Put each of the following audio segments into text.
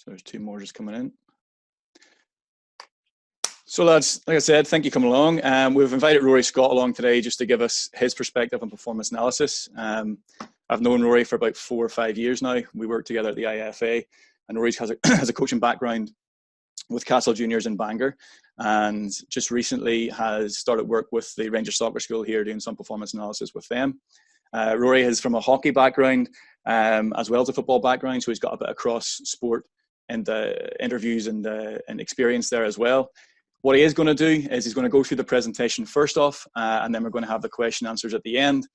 So there's 2 more just coming in. So lads, like I said, thank you for coming along. We've invited Rory Scott along today just to give us his perspective on performance analysis. I've known Rory for about 4 or 5 years now. We work together at the IFA, and Rory has a coaching background with Castle Juniors in Bangor, and just recently has started work with the Rangers Soccer School here, doing some performance analysis with them. Rory is from a hockey background as well as a football background, so he's got a bit of cross sport in the interviews and experience there as well. What he is going to do is he's going to go through the presentation first off, and then we're going to have the question answers at the end.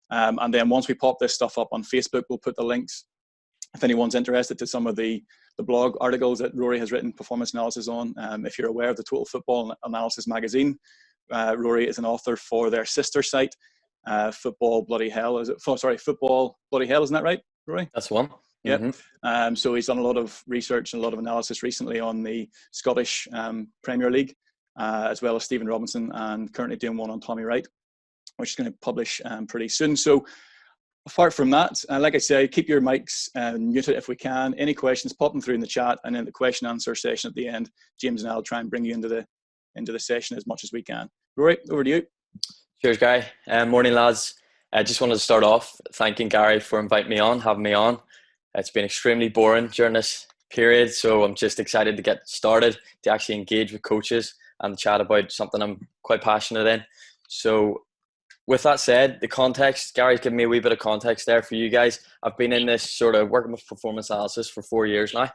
And then once we pop this stuff up on Facebook, we'll put the links, if anyone's interested, to some of the blog articles that Rory has written performance analysis on. If you're aware of the Total Football Analysis magazine, Rory is an author for their sister site, Football Bloody Hell. Football Bloody Hell, isn't that right, Rory? That's one. Yeah. Mm-hmm. So he's done a lot of research and a lot of analysis recently on the Scottish Premier League, as well as Stephen Robinson, and currently doing one on Tommy Wright, which is going to publish pretty soon. So apart from that, like I say, keep your mics muted if we can. Any questions, pop them through in the chat, and then the question answer session at the end, James and I'll try and bring you into the session as much as we can. Rory, over to you. Cheers, Gary. Morning, lads. I just wanted to start off thanking Gary for inviting me on, having me on. It's been extremely boring during this period, so I'm just excited to get started, to actually engage with coaches and chat about something I'm quite passionate in. So with that said, the context, Gary's given me a wee bit of context there for you guys. I've been in this sort of working with performance analysis for 4 years now.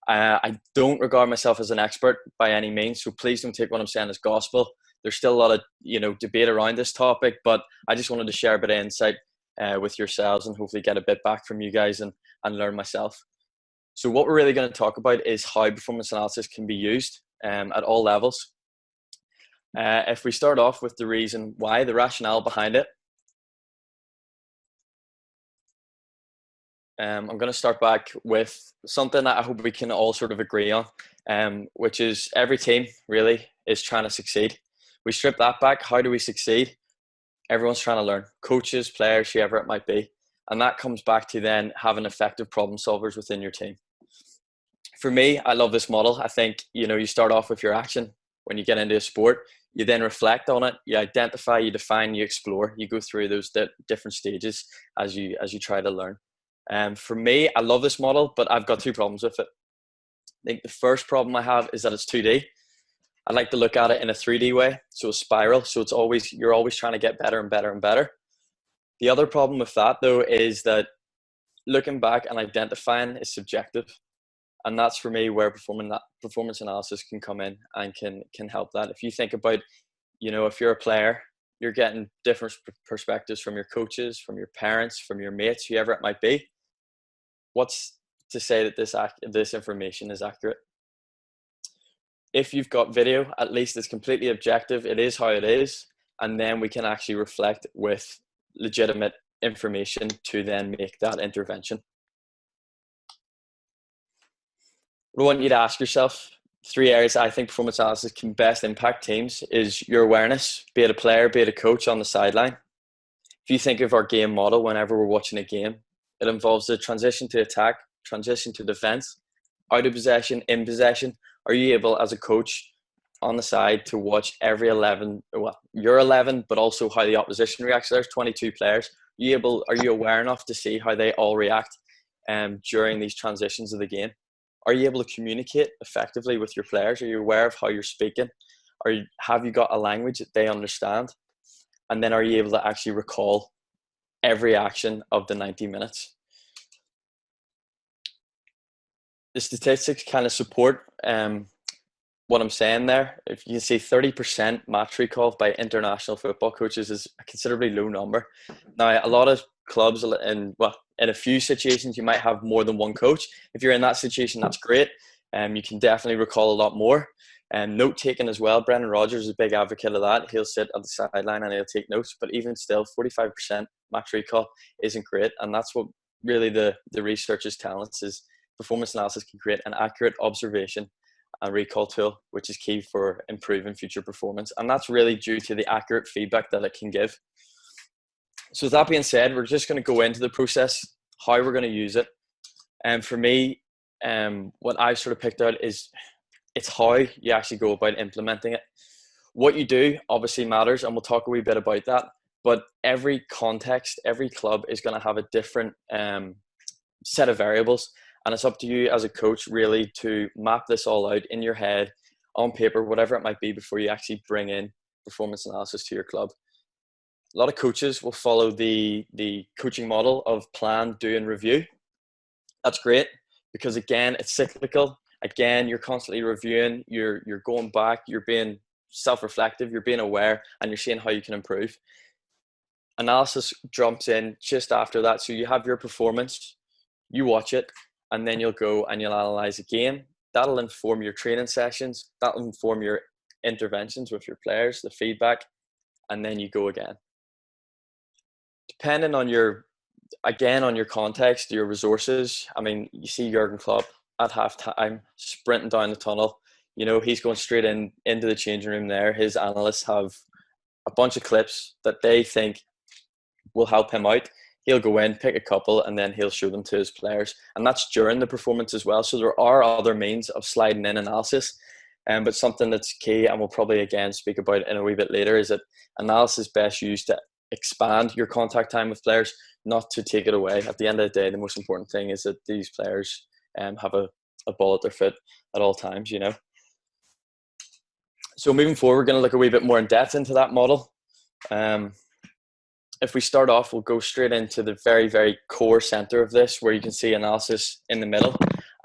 I don't regard myself as an expert by any means, so please don't take what I'm saying as gospel. There's still a lot of debate around this topic, but I just wanted to share a bit of insight with yourselves and hopefully get a bit back from you guys and learn myself. So what we're really going to talk about is how performance analysis can be used at all levels. If we start off with the reason why, the rationale behind it, I'm going to start back with something that I hope we can all sort of agree on, which is every team really is trying to succeed. We strip that back. How do we succeed? Everyone's trying to learn. Coaches, players, whoever it might be. And that comes back to then having effective problem solvers within your team. For me, I love this model. I think, you start off with your action when you get into a sport. You then reflect on it. You identify, you define, you explore. You go through those different stages as you try to learn. For me, I love this model, but I've got 2 problems with it. I think the first problem I have is that it's 2D. I like to look at it in a 3D way, so a spiral. So you're always trying to get better and better and better. The other problem with that, though, is that looking back and identifying is subjective, and that's for me where performance analysis can come in and can help that. If you think about, if you're a player, you're getting different perspectives from your coaches, from your parents, from your mates, whoever it might be. What's to say that this information is accurate? If you've got video, at least it's completely objective. It is how it is. And then we can actually reflect with legitimate information to then make that intervention. What I want you to ask yourself, 3 areas I think performance analysis can best impact teams is your awareness, be it a player, be it a coach on the sideline. If you think of our game model, whenever we're watching a game, it involves the transition to attack, transition to defense, out of possession, in possession. Are you able, as a coach on the side, to watch every 11, well, your 11, but also how the opposition reacts? There's 22 players. Are you aware enough to see how they all react during these transitions of the game? Are you able to communicate effectively with your players? Are you aware of how you're speaking? Have you got a language that they understand? And then are you able to actually recall every action of the 90 minutes? The statistics kind of support what I'm saying there. If you can see 30% match recall by international football coaches is a considerably low number. Now, a lot of clubs, in a few situations, you might have more than one coach. If you're in that situation, that's great. You can definitely recall a lot more. Note taking as well. Brendan Rodgers is a big advocate of that. He'll sit at the sideline and he'll take notes. But even still, 45% match recall isn't great. And that's what really the research is telling us, is performance analysis can create an accurate observation and recall tool, which is key for improving future performance. And that's really due to the accurate feedback that it can give. So with that being said, we're just going to go into the process, how we're going to use it. And for me, what I've sort of picked out is it's how you actually go about implementing it. What you do obviously matters, and we'll talk a wee bit about that. But every context, every club is going to have a different set of variables, and it's up to you as a coach really to map this all out in your head, on paper, whatever it might be, before you actually bring in performance analysis to your club. A lot of coaches will follow the coaching model of plan, do, and review. That's great because, again, it's cyclical. Again, you're constantly reviewing, you're going back, you're being self-reflective, you're being aware, and you're seeing how you can improve. Analysis jumps in just after that. So you have your performance, you watch it, and then you'll go and you'll analyze again. That'll inform your training sessions, that'll inform your interventions with your players, the feedback, and then you go again. Depending on your context, your resources. I mean, you see Jurgen Klopp at halftime sprinting down the tunnel. You know, he's going straight into the changing room there. His analysts have a bunch of clips that they think will help him out. He'll go in, pick a couple, and then he'll show them to his players. And that's during the performance as well. So there are other means of sliding in analysis. But something that's key, and we'll probably again speak about in a wee bit later, is that analysis is best used to expand your contact time with players, not to take it away. At the end of the day, the most important thing is that these players have a ball at their foot at all times, you know. So moving forward, we're going to look a wee bit more in depth into that model. If we start off, we'll go straight into the very, very core center of this, where you can see analysis in the middle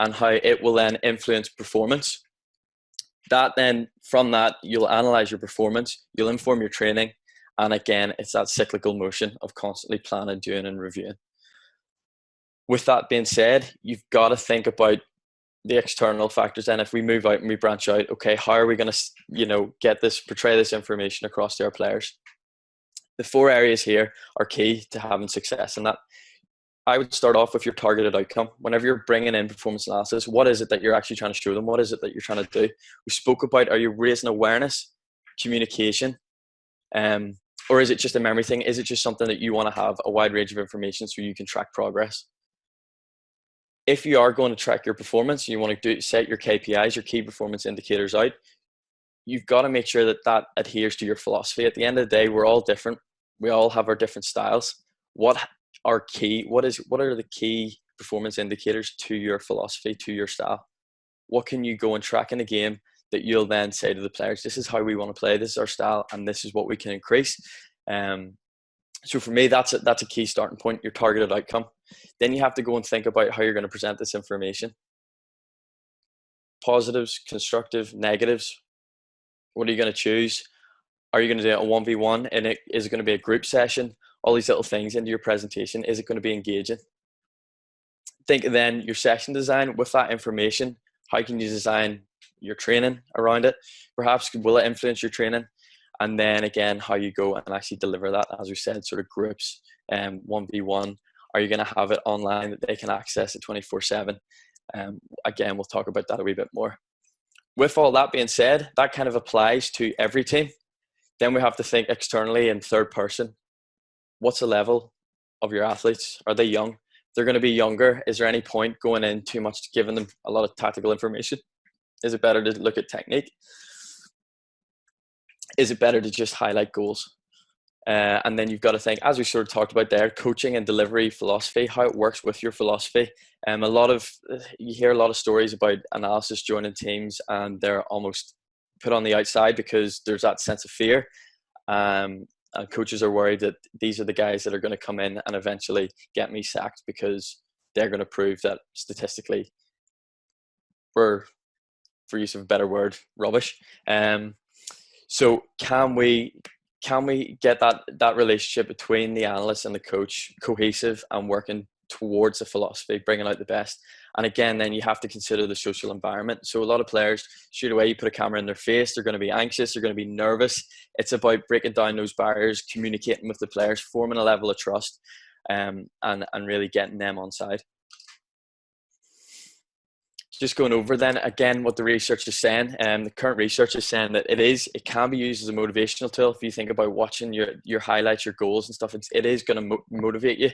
and how it will then influence performance. That then, from that, you'll analyze your performance, you'll inform your training, and again, it's that cyclical motion of constantly planning, doing, and reviewing. With that being said, you've got to think about the external factors. And if we move out and we branch out, okay, how are we going to, portray this information across to our players? The 4 areas here are key to having success. And that, I would start off with your targeted outcome. Whenever you're bringing in performance analysis, what is it that you're actually trying to show them? What is it that you're trying to do? We spoke about, are you raising awareness, communication, or is it just a memory thing? Is it just something that you want to have a wide range of information so you can track progress? If you are going to track your performance, you want to set your KPIs, your key performance indicators out, you've got to make sure that that adheres to your philosophy. At the end of the day, we're all different. We all have our different styles. What are the key performance indicators to your philosophy, to your style? What can you go and track in a game that you'll then say to the players, this is how we want to play, this is our style, and this is what we can increase. So for me, that's a key starting point, your targeted outcome. Then you have to go and think about how you're going to present this information. Positives, constructive, negatives. What are you going to choose? Are you going to do it a 1v1? And is it going to be a group session? All these little things into your presentation. Is it going to be engaging? Think then your session design with that information. How can you design your training around it? Perhaps will it influence your training? And then again, how you go and actually deliver that, as we said, sort of groups, 1v1. Are you going to have it online that they can access it 24/7? Again, we'll talk about that a wee bit more. With all that being said, that kind of applies to every team. Then we have to think externally in third person. What's the level of your athletes? Are they young? If they're going to be younger, is there any point going in too much, giving them a lot of tactical information? Is it better to look at technique? Is it better to just highlight goals? And then you've got to think, as we sort of talked about there, coaching and delivery philosophy, how it works with your philosophy. You hear a lot of stories about analysis joining teams and they're almost put on the outside because there's that sense of fear. And coaches are worried that these are the guys that are going to come in and eventually get me sacked because they're going to prove that statistically we're, for use of a better word, rubbish. So can we get that relationship between the analyst and the coach cohesive and working towards the philosophy, bringing out the best? And again, then you have to consider the social environment. So a lot of players, straight away, you put a camera in their face, they're going to be anxious, they're going to be nervous. It's about breaking down those barriers, communicating with the players, forming a level of trust, and really getting them on side. Just going over then again what the research is saying. The current research is saying that it can be used as a motivational tool. If you think about watching your highlights, your goals and stuff, it is going to motivate you.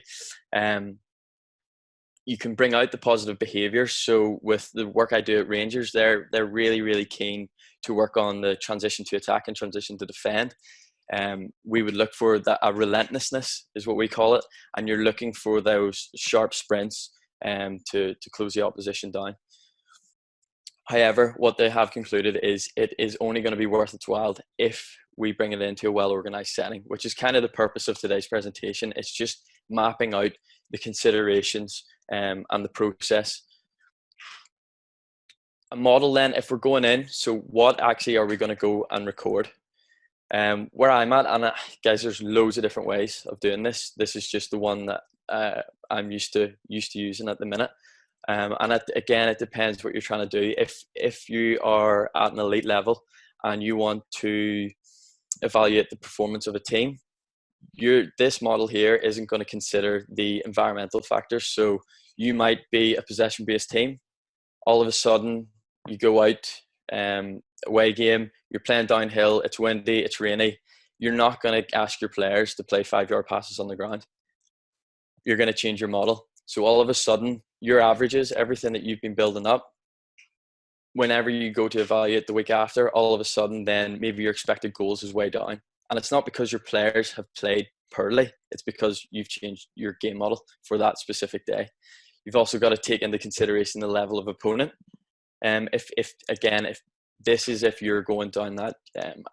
you can bring out the positive behaviours. So with the work I do at Rangers, they're really, really keen to work on the transition to attack and transition to defend. We would look for that, a relentlessness is what we call it, and you're looking for those sharp sprints to close the opposition down. However, what they have concluded is it is only going to be worth its while if we bring it into a well-organized setting, which is kind of the purpose of today's presentation. It's just mapping out the considerations and the process. A model then, if we're going in, so what actually are we going to go and record? Where I'm at, and guys, there's loads of different ways of doing this. This is just the one that I'm used to using at the minute. And again, it depends what you're trying to do. If you are at an elite level and you want to evaluate the performance of a team, this model here isn't going to consider the environmental factors. So you might be a possession-based team. All of a sudden, you go out, away game, you're playing downhill, it's windy, it's rainy. You're not going to ask your players to play 5-yard passes on the ground. You're going to change your model. So all of a sudden, your averages, everything that you've been building up, whenever you go to evaluate the week after, all of a sudden then maybe your expected goals is way down. And it's not because your players have played poorly, it's because you've changed your game model for that specific day. You've also got to take into consideration the level of opponent. If you're going down that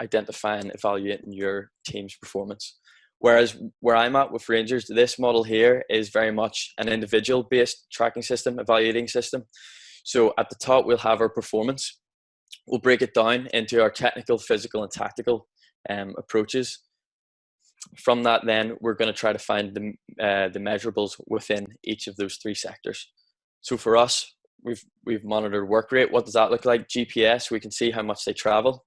identifying, evaluating your team's performance. Whereas where I'm at with Rangers, this model here is very much an individual-based tracking system, evaluating system. So at the top, we'll have our performance. We'll break it down into our technical, physical, and tactical approaches. From that, then, we're going to try to find the measurables within each of those 3 sectors. So for us, we've monitored work rate. What does that look like? GPS, we can see how much they travel.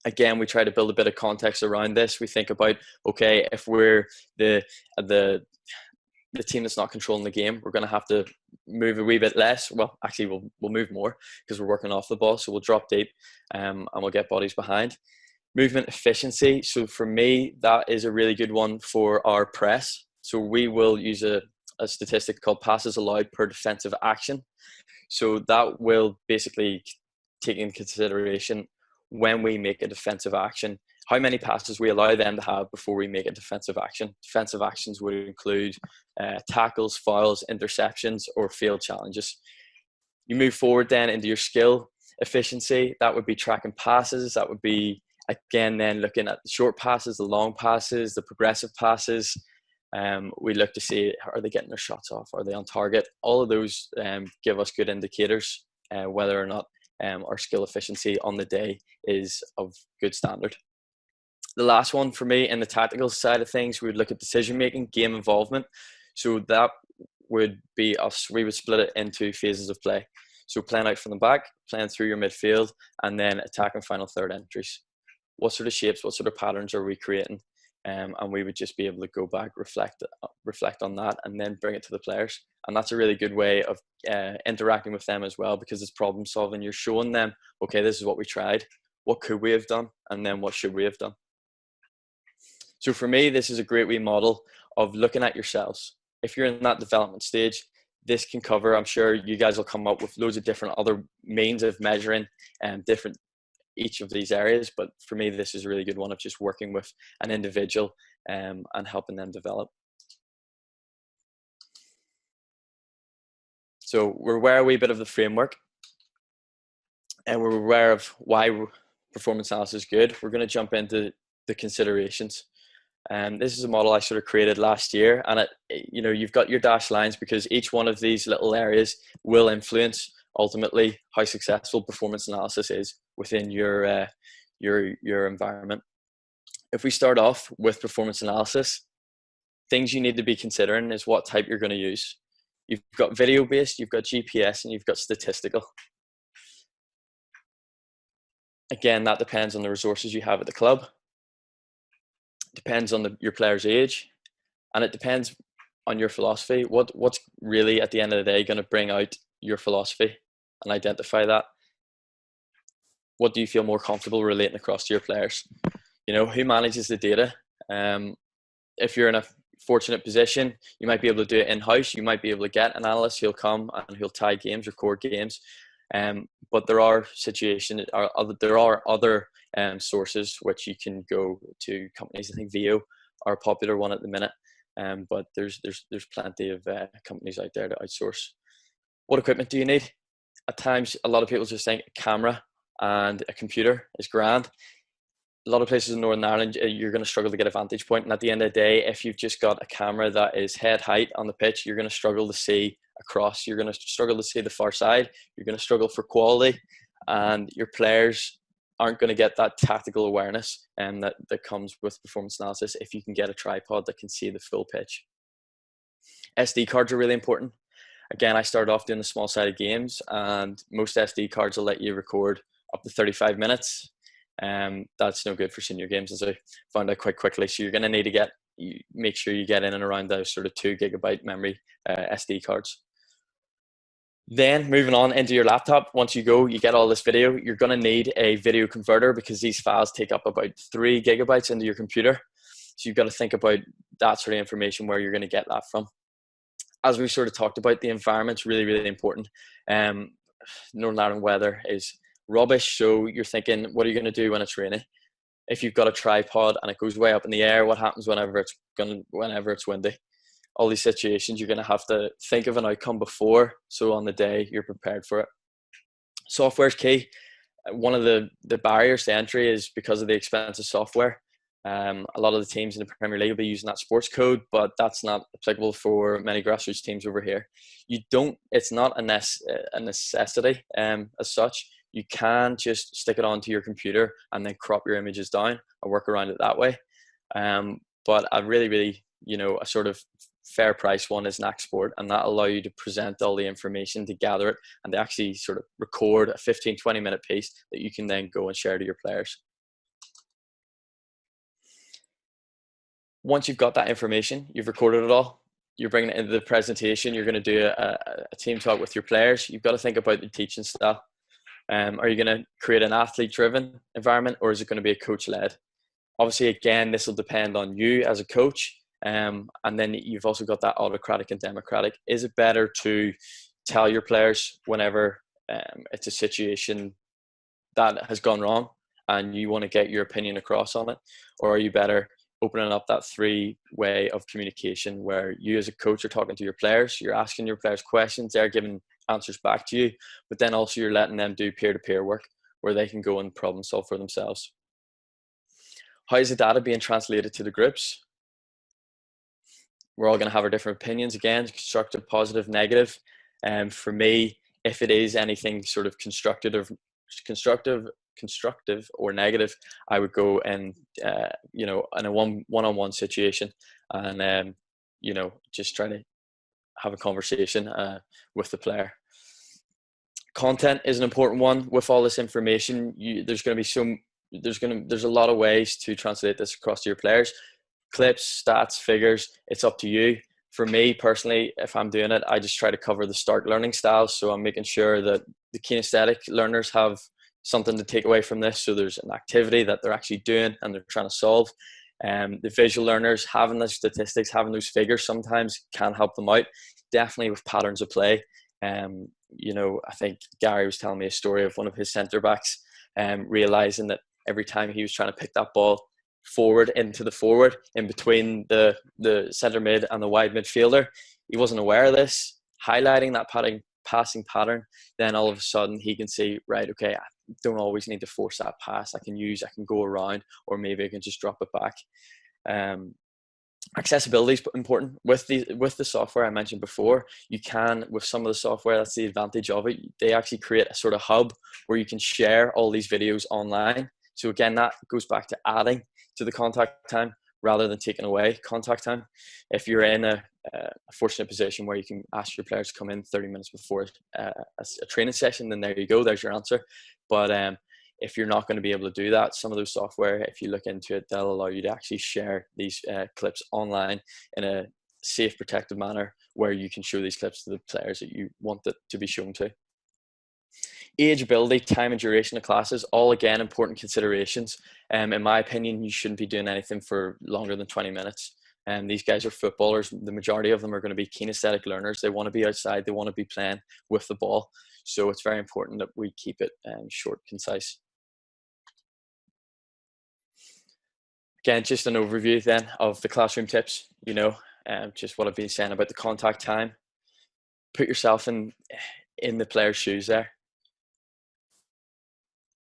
Again, we try to build a bit of context around this. We think about, okay, if we're the team that's not controlling the game, we're going to have to move a wee bit less. Well, actually, we'll move more because we're working off the ball. So we'll drop deep and we'll get bodies behind. Movement efficiency. So for me, that is a really good one for our press. So we will use a statistic called passes allowed per defensive action. So that will basically take into consideration when we make a defensive action, how many passes we allow them to have before we make a defensive action. Defensive actions would include tackles, fouls, interceptions, or field challenges. You move forward then into your skill efficiency. That would be tracking passes. That would be, again, then looking at the short passes, the long passes, the progressive passes. We look to see, are they getting their shots off? Are they on target? All of those give us good indicators whether or not our skill efficiency on the day is of good standard. The last one for me in the tactical side of things, we would look at decision making, game involvement. So that would be us, we would split it into phases of play. So playing out from the back, playing through your midfield, and then attacking final third entries. What sort of shapes, what sort of patterns are we creating? And we would just be able to go back, reflect on that, and then bring it to the players. And that's a really good way of interacting with them as well, because it's problem solving. You're showing them, okay, this is what we tried. What could we have done? And then what should we have done? So for me, this is a great wee model of looking at yourselves. If you're in that development stage, this can cover, I'm sure you guys will come up with loads of different other means of measuring different each of these areas, but for me this is a really good one of just working with an individual and helping them develop. So we're aware a wee bit of the framework and we're aware of why performance analysis is good. We're going to jump into the considerations. This is a model I sort of created last year, and you've got your dashed lines because each one of these little areas will influence ultimately how successful performance analysis is within your environment. If we start off with performance analysis, things you need to be considering is what type you're going to use. You've got video based, you've got GPS, and you've got statistical. Again, that depends on the resources you have at the club. Depends on your player's age, and it depends on your philosophy. What's really at the end of the day going to bring out your philosophy and identify that? What do you feel more comfortable relating across to your players? Who manages the data? If you're in a fortunate position. You might be able to do it in-house. You might be able to get an analyst. He'll come and he'll tie games, record games. But there are situations, there are other sources which you can go to. Companies, I think VO are a popular one at the minute. But there's plenty of companies out there to outsource. What equipment do you need? At times, a lot of people just think a camera and a computer is grand. A lot of places in Northern Ireland, you're going to struggle to get a vantage point. And at the end of the day, if you've just got a camera that is head height on the pitch, you're going to struggle to see across. You're going to struggle to see the far side. You're going to struggle for quality. And your players aren't going to get that tactical awareness that comes with performance analysis if you can get a tripod that can see the full pitch. SD cards are really important. Again, I started off doing the small-sided games, and most SD cards will let you record up to 35 minutes. That's no good for senior games, as I found out quite quickly. So you're going to need to make sure you get in and around those sort of 2 GB memory SD cards. Then moving on into your laptop, once you get all this video, you're going to need a video converter because these files take up about 3 GB into your computer. So you've got to think about that sort of information, where you're going to get that from. As we sort of talked about, the environment's really, really important. Northern Ireland weather is rubbish, so you're thinking, what are you going to do when it's raining? If you've got a tripod and it goes way up in the air, what happens whenever it's windy? All these situations, you're going to have to think of an outcome before, so on the day you're prepared for it. Software is key. One of the barriers to entry is because of the expensive software. A lot of the teams in the Premier League will be using that sports code, but that's not applicable for many grassroots teams over here. It's not a necessity as such. You can just stick it onto your computer and then crop your images down and work around it that way. But a really, a sort of fair price one is an Sport, and that allow you to present all the information, to gather it, and to actually sort of record a 15-20 minute piece that you can then go and share to your players. Once you've got that information, you've recorded it all, you're bringing it into the presentation, you're going to do a team talk with your players. You've got to think about the teaching style. Are you going to create an athlete-driven environment, or is it going to be a coach-led? Obviously, again, this will depend on you as a coach. And then you've also got that autocratic and democratic. Is it better to tell your players whenever it's a situation that has gone wrong and you want to get your opinion across on it? Or are you better opening up that 3-way of communication where you as a coach are talking to your players, you're asking your players questions, they're giving answers back to you, but then also you're letting them do peer-to-peer work where they can go and problem solve for themselves. How is the data being translated to the groups? We're all going to have our different opinions, again, constructive, positive, negative. For me, if it is anything sort of constructive or negative, I would go in, in a one-on-one situation and, just try to have a conversation with the player. Content is an important one. With all this information, there's a lot of ways to translate this across to your players. Clips, stats, figures, it's up to you. For me personally, if I'm doing it, I just try to cover the start learning styles. So I'm making sure that the kinesthetic learners have something to take away from this. So there's an activity that they're actually doing and they're trying to solve. The visual learners, having the statistics, having those figures sometimes can help them out. Definitely with patterns of play. I think Gary was telling me a story of one of his centre backs realizing that every time he was trying to pick that ball forward into the forward in between the centre mid and the wide midfielder, he wasn't aware of this. Highlighting that passing pattern, then all of a sudden he can see, right, okay, I don't always need to force that pass. I can go around, or maybe I can just drop it back. Accessibility is important with the software I mentioned before. You can, with some of the software, that's the advantage of it, they actually create a sort of hub where you can share all these videos online. So again, that goes back to adding to the contact time rather than taking away contact time. If you're in a fortunate position where you can ask your players to come in 30 minutes before a training session, then there you go, there's your answer. But if you're not going to be able to do that, some of those software, if you look into it, they'll allow you to actually share these clips online in a safe, protected manner where you can show these clips to the players that you want it to be shown to. Age, ability, time and duration of classes, all again important considerations. In my opinion, you shouldn't be doing anything for longer than 20 minutes. And these guys are footballers. The majority of them are going to be kinesthetic learners. They want to be outside. They want to be playing with the ball. So it's very important that we keep it short, concise. Again, just an overview then of the classroom tips, just what I've been saying about the contact time. Put yourself in the player's shoes there.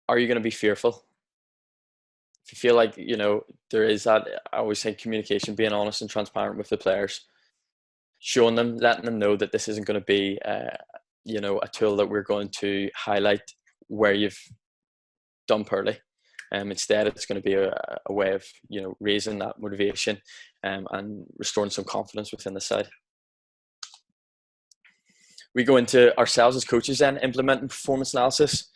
Are you going to be fearful? If you feel like, there is that, I always say communication, being honest and transparent with the players, showing them, letting them know that this isn't going to be, a tool that we're going to highlight where you've done poorly. Instead, it's going to be a way of, raising that motivation and restoring some confidence within the side. We go into ourselves as coaches then, implementing performance analysis.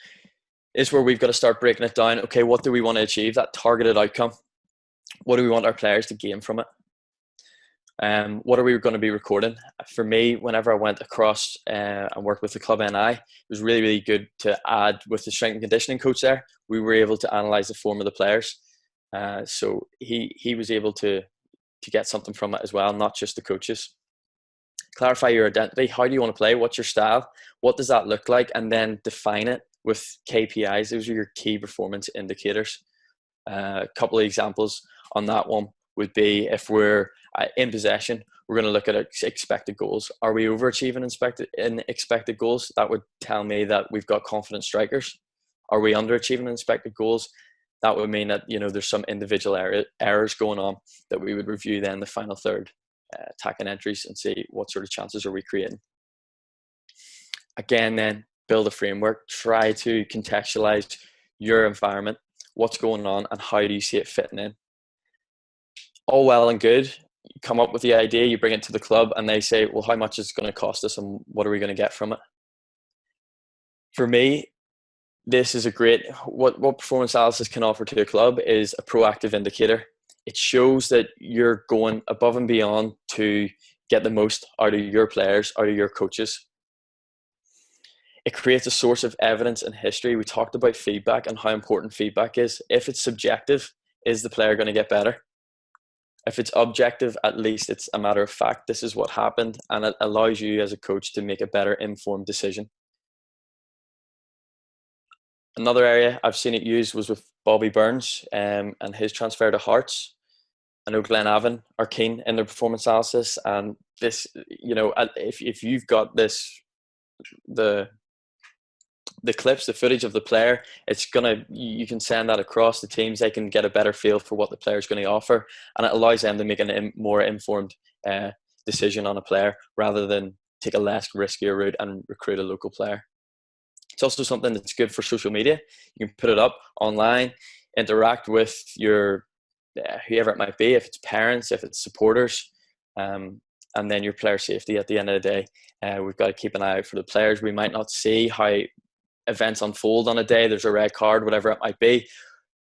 Is where we've got to start breaking it down. Okay, what do we want to achieve? That targeted outcome. What do we want our players to gain from it? What are we going to be recording? For me, whenever I went across and worked with the club NI, it was really, really good to add with the strength and conditioning coach there. We were able to analyze the form of the players. So he was able to get something from it as well, not just the coaches. Clarify your identity. How do you want to play? What's your style? What does that look like? And then define it with KPIs. Those are your key performance indicators. A couple of examples on that one would be if we're in possession, we're going to look at expected goals. Are we overachieving in expected goals? That would tell me that we've got confident strikers. Are we underachieving in expected goals? That would mean that there's some individual errors going on that we would review then the final third, attacking entries, and see what sort of chances are we creating. Again, then build a framework. Try to contextualize your environment, what's going on, and how do you see it fitting in. All well and good. You come up with the idea, you bring it to the club, and they say, well, how much is it going to cost us and what are we going to get from it? For me, this is a great, what performance analysis can offer to a club is a proactive indicator. It shows that you're going above and beyond to get the most out of your players, out of your coaches. It creates a source of evidence and history. We talked about feedback and how important feedback is. If it's subjective, is the player going to get better? If it's objective, at least it's a matter of fact. This is what happened, and it allows you as a coach to make a better informed decision. Another area I've seen it used was with Bobby Burns and his transfer to Hearts. I know Glenavon are keen in their performance analysis, and this, if you've got this, the clips, the footage of the player, you can send that across the teams. They can get a better feel for what the player is going to offer, and it allows them to make a more informed decision on a player rather than take a less riskier route and recruit a local player. It's also something that's good for social media. You can put it up online, interact with your whoever it might be, if it's parents, if it's supporters, and then your player safety at the end of the day. We've got to keep an eye out for the players. We might not see how events unfold on a day. There's a red card, whatever it might be.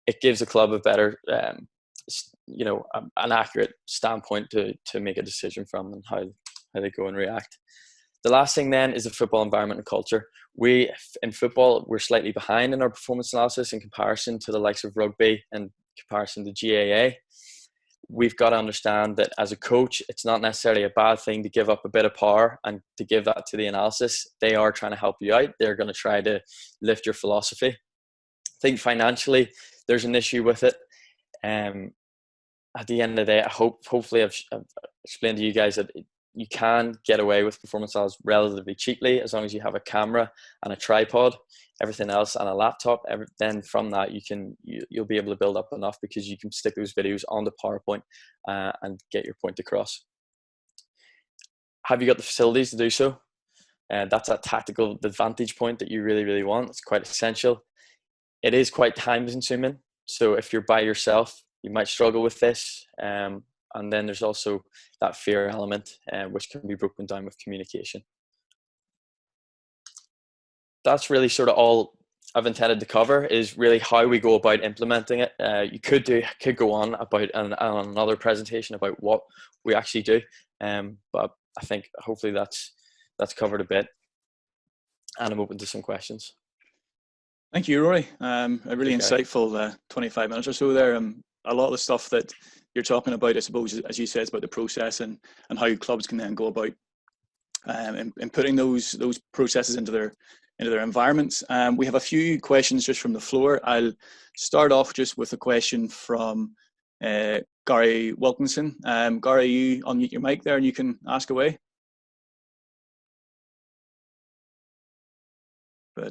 It gives the club a better, an accurate standpoint to make a decision from and how they go and react. The last thing then is the football environment and culture. In football, we're slightly behind in our performance analysis in comparison to the likes of rugby and comparison to GAA. We've got to understand that as a coach, it's not necessarily a bad thing to give up a bit of power and to give that to the analysis. They are trying to help you out. They're going to try to lift your philosophy. I think financially, there's an issue with it. At the end of the day, hopefully I've explained to you guys that you can get away with performance analysis relatively cheaply as long as you have a camera and a tripod, everything else, and a laptop. Then from that, you'll be able to build up enough because you can stick those videos on the PowerPoint and get your point across. Have you got the facilities to do so? That's a tactical advantage point that you really, really want. It's quite essential. It is quite time consuming. So if you're by yourself, you might struggle with this. And then there's also that fear element, which can be broken down with communication. That's really sort of all I've intended to cover, is really how we go about implementing it. You could go on about another presentation about what we actually do, but I think hopefully that's covered a bit, and I'm open to some questions. Thank you, Rory. A really insightful 25 minutes or so there. A lot of the stuff that you're talking about, I suppose, as you said, it's about the process and how clubs can then go about and putting those processes into their environments. We have a few questions just from the floor. I'll start off just with a question from Gary Wilkinson. Gary, you unmute your mic there and you can ask away.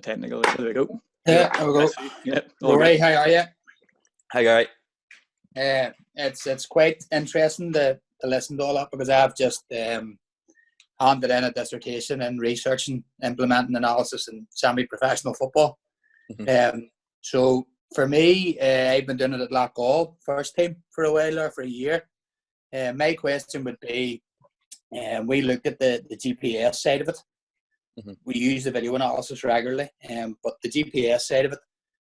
Technical, there we go. Yeah, there we go. Yep. Rory, how are you? Hi, Gary. It's quite interesting to listen to all that, because I've just handed in a dissertation in research and implementing analysis in semi-professional football. Mm-hmm. So for me, I've been doing it at Loughgall first team for a while there, for a year. My question would be, we looked at the GPS side of it. Mm-hmm. We use the video analysis regularly, but the GPS side of it,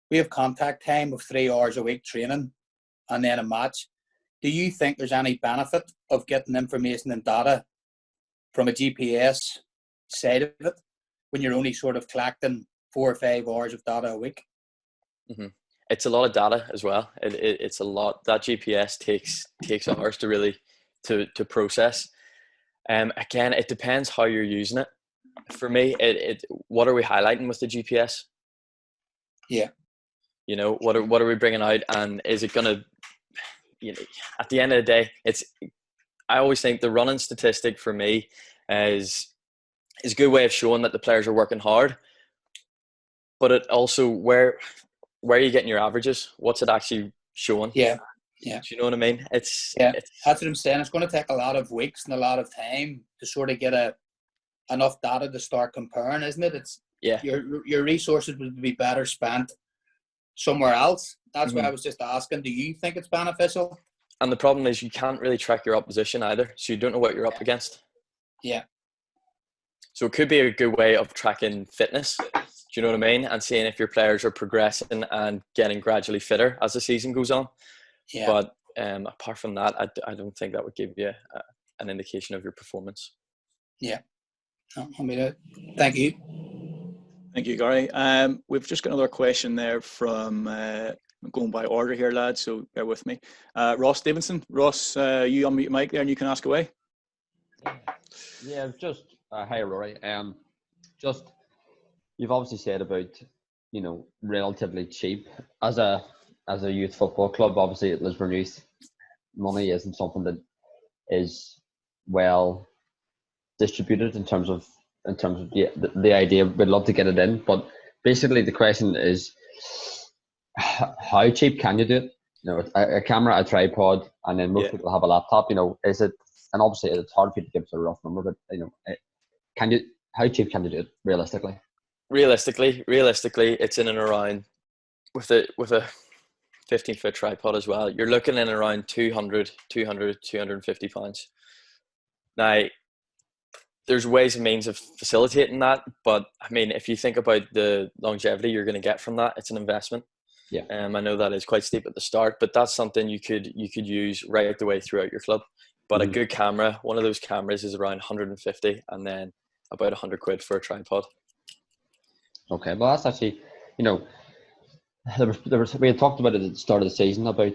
we have contact time of 3 hours a week training and then a match. Do you think there's any benefit of getting information and data from a GPS side of it when you're only sort of collecting 4 or 5 hours of data a week? Mm-hmm. It's a lot of data as well. It's a lot. That GPS takes hours to really to process. Again, it depends how you're using it. For me, what are we highlighting with the GPS? Yeah. You know, what are we bringing out, and is it going to, you know, at the end of the day, I always think the running statistic for me is a good way of showing that the players are working hard, but it also, where are you getting your averages? What's it actually showing? Yeah. Do you know what I mean? That's what I'm saying. It's going to take a lot of weeks and a lot of time to sort of get enough data to start comparing, isn't it? Your resources would be better spent somewhere else. That's why I was just asking, do you think it's beneficial? And the problem is you can't really track your opposition either, so you don't know what you're up against. Yeah. So it could be a good way of tracking fitness, do you know what I mean? And seeing if your players are progressing and getting gradually fitter as the season goes on. Yeah. But apart from that, I don't think that would give you an indication of your performance. Yeah. Thank you. Thank you, Gary. We've just got another question there from, I'm going by order here, lads, so bear with me. Ross Davidson. Ross, you unmute your mic there and you can ask away. Yeah, just, hi Rory. Just, you've obviously said about, you know, relatively cheap. As a youth football club, obviously at Lisburn Youth, money isn't something that is well distributed in terms of the idea. We'd love to get it in, but basically the question is, how cheap can you do it? You know, a camera, a tripod, and then most people have a laptop. You know, is it? And obviously it's hard for you to give us a rough number, but you know, how cheap can you do it realistically? Realistically, it's in and around, with a 15-foot tripod as well, you're looking in around 250 pounds. Now, there's ways and means of facilitating that, but I mean, if you think about the longevity you're going to get from that, it's an investment. Yeah. I know that is quite steep at the start, but that's something you could use right the way throughout your club. But a good camera, one of those cameras is around 150, and then about 100 quid for a tripod. Okay, well that's actually, you know, we had talked about it at the start of the season about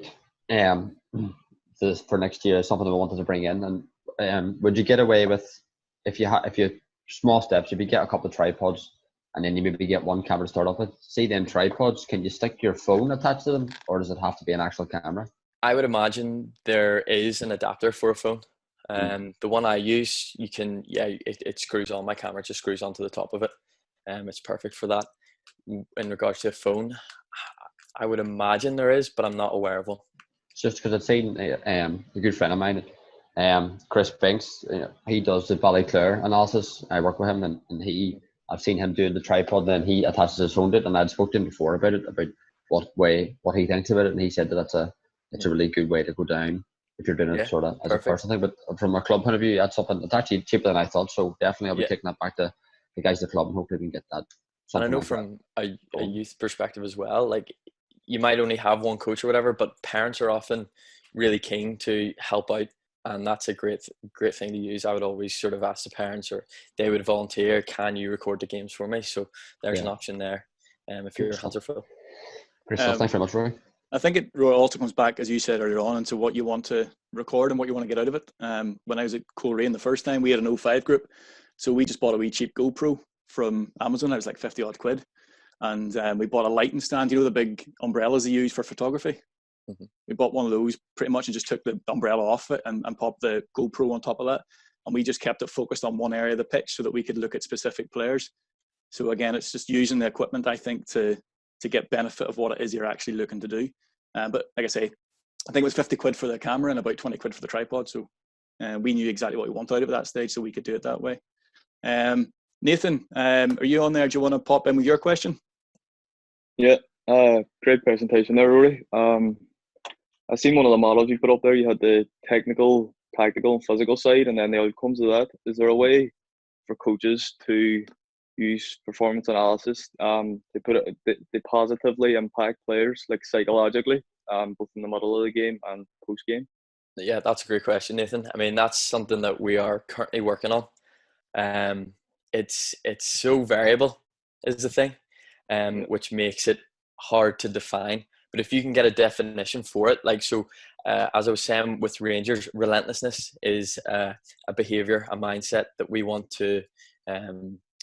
this for next year, something that we wanted to bring in, and would you get away with, if you small steps, maybe get a couple of tripods and then you maybe get one camera to start off with? See them tripods, can you stick your phone attached to them, or does it have to be an actual camera? I would imagine there is an adapter for a phone. The one I use, you can, it screws on. My camera just screws onto the top of it. It's perfect for that. In regards to a phone, I would imagine there is, but I'm not aware of one. It's just because I've seen a good friend of mine, Chris Binks, he does the Ballyclare analysis. I work with him, and I've seen him doing the tripod, then he attaches his phone to it, and I'd spoken to him before about it, about what he thinks about it, and he said that it's a really good way to go down if you're doing it sort of as a personal thing. But from a club point of view, that's something that's actually cheaper than I thought, so definitely I'll be taking that back to the guys at the club, and hopefully we can get that. And I know from a youth perspective as well, like, you might only have one coach or whatever, but parents are often really keen to help out, and that's a great thing to use. I would always sort of ask the parents, or they would volunteer, can you record the games for me? So there's an option there if your hands are full. Great stuff. Thanks very much, Rory. I think it also comes back, as you said earlier on, into what you want to record and what you want to get out of it. When I was at Coleraine the first time, we had an 05 group, so we just bought a wee cheap GoPro from Amazon. It was like 50 odd quid, and we bought a lighting stand. You know the big umbrellas they use for photography. Mm-hmm. We bought one of those pretty much and just took the umbrella off it and popped the GoPro on top of that, and we just kept it focused on one area of the pitch so that we could look at specific players. So again, it's just using the equipment, I think, to get benefit of what it is you're actually looking to do. But like I say, I think it was 50 quid for the camera and about 20 quid for the tripod. So we knew exactly what we wanted out of that stage, so we could do it that way. Nathan, are you on there? Do you want to pop in with your question? Yeah, great presentation there, Rory. I seen one of the models you put up there. You had the technical, tactical, and physical side, and then the outcomes of that. Is there a way for coaches to use performance analysis they positively impact players, like psychologically, both in the middle of the game and post game? Yeah, that's a great question, Nathan. I mean, that's something that we are currently working on. It's so variable is the thing, which makes it hard to define. But if you can get a definition for it, like so, as I was saying with Rangers, relentlessness is a behaviour, a mindset that we want to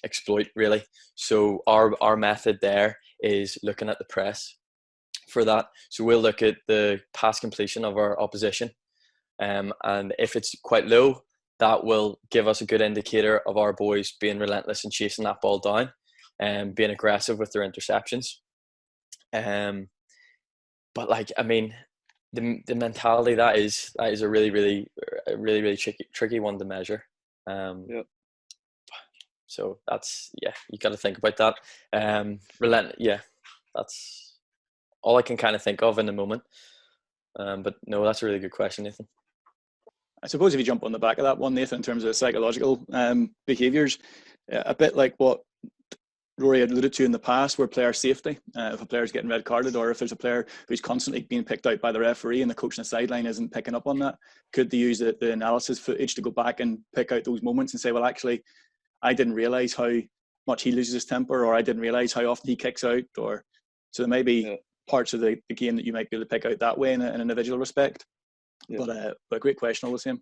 exploit, really. So our method there is looking at the press for that. So we'll look at the pass completion of our opposition, and if it's quite low, that will give us a good indicator of our boys being relentless and chasing that ball down and being aggressive with their interceptions. But like, I mean, the mentality that is a really tricky one to measure. Yeah. So that's, you got to think about that. That's all I can kind of think of in the moment. But no, that's a really good question, Nathan. I suppose if you jump on the back of that one, Nathan, in terms of psychological behaviours, a bit like what Rory had alluded to in the past, where player safety, if a player's getting red carded, or if there's a player who's constantly being picked out by the referee and the coach on the sideline isn't picking up on that, could they use the analysis footage to go back and pick out those moments and say, well, actually, I didn't realise how much he loses his temper, or I didn't realise how often he kicks out, or so there may be parts of the game that you might be able to pick out that way in an individual respect. Yeah. But a great question all the same.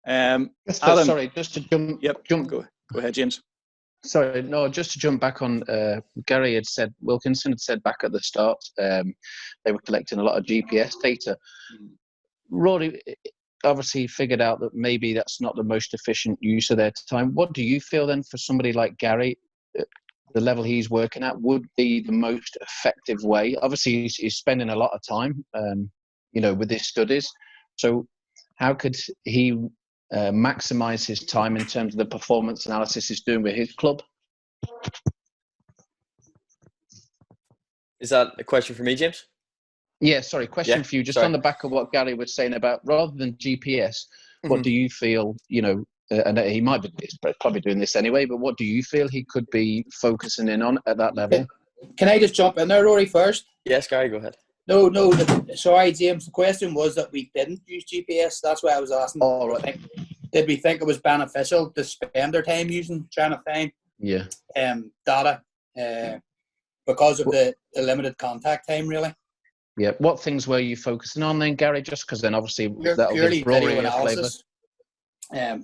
Adam, sorry, just to jump. Yep, go ahead, James. Sorry, no, just to jump back on, Gary had said, Wilkinson had said back at the start, they were collecting a lot of GPS data. Rory obviously figured out that maybe that's not the most efficient use of their time. What do you feel then for somebody like Gary, the level he's working at, would be the most effective way? Obviously, he's spending a lot of time, with his studies. So how could he maximise his time in terms of the performance analysis he's doing with his club? Is that a question for me, James? Yeah, sorry, question for you. Just on the back of what Gary was saying about, rather than GPS, what do you feel, and he might be probably doing this anyway, but what do you feel he could be focusing in on at that level? Can I just jump in there, Rory, first? Yes, Gary, go ahead. No, sorry, James. The question was that we didn't use GPS. That's why I was asking. Oh, right. Did we think it was beneficial to spend our time trying to find data because of the limited contact time, really? Yeah. What things were you focusing on then, Gary? Just because then obviously that'll purely give Rory video a flavour. analysis.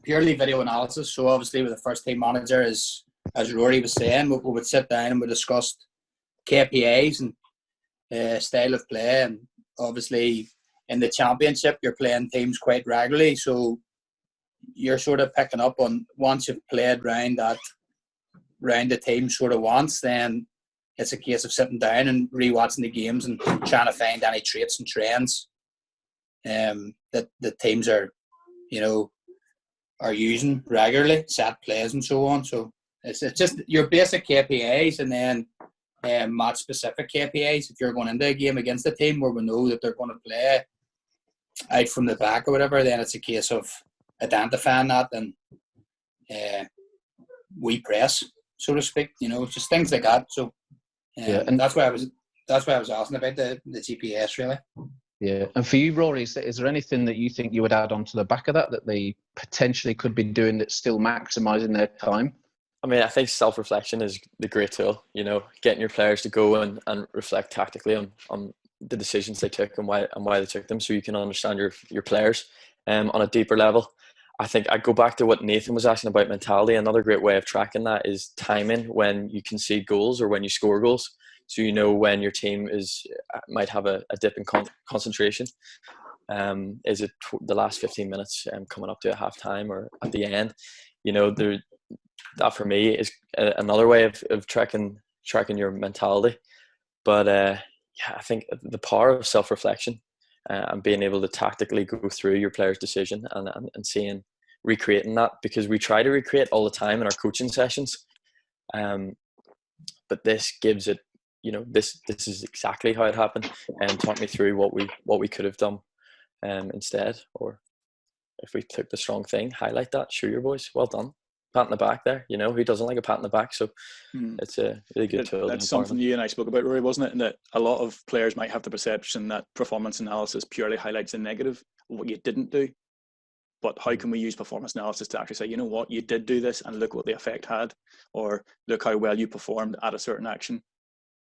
Purely video analysis. So obviously with the first team manager, as Rory was saying, we would sit down and we discussed KPIs and style of play, and obviously in the championship you're playing teams quite regularly, so you're sort of picking up on, once you've played round the team sort of once, then it's a case of sitting down and rewatching the games and trying to find any traits and trends that the teams are using regularly, set plays and so on. So it's just your basic KPIs, and then match specific KPIs. If you're going into a game against a team where we know that they're going to play out from the back or whatever, then it's a case of identifying that and we press, so to speak. Just things like that. So and that's why I was asking about the GPS, really. Yeah, and for you, Rory, is there anything that you think you would add on to the back of that they potentially could be doing that's still maximising their time? I mean, I think self-reflection is the great tool, getting your players to go and reflect tactically on the decisions they took and why they took them, so you can understand your players on a deeper level. I think I go back to what Nathan was asking about mentality. Another great way of tracking that is timing when you concede goals or when you score goals, so you know when your team might have a dip in concentration. Is it the last 15 minutes coming up to a half time or at the end? That for me is another way of tracking your mentality. But I think the power of self-reflection and being able to tactically go through your player's decision and recreating that, because we try to recreate all the time in our coaching sessions. But this gives it, this is exactly how it happened, and talk me through what we could have done instead, or if we took the strong thing, highlight that, show your boys, well done, pat in the back there. Who doesn't like a pat in the back? So it's a really good tool. That's something you and I spoke about, Rory, wasn't it? And that a lot of players might have the perception that performance analysis purely highlights the negative, what you didn't do. But how can we use performance analysis to actually say, you know what, you did do this and look what the effect had, or look how well you performed at a certain action.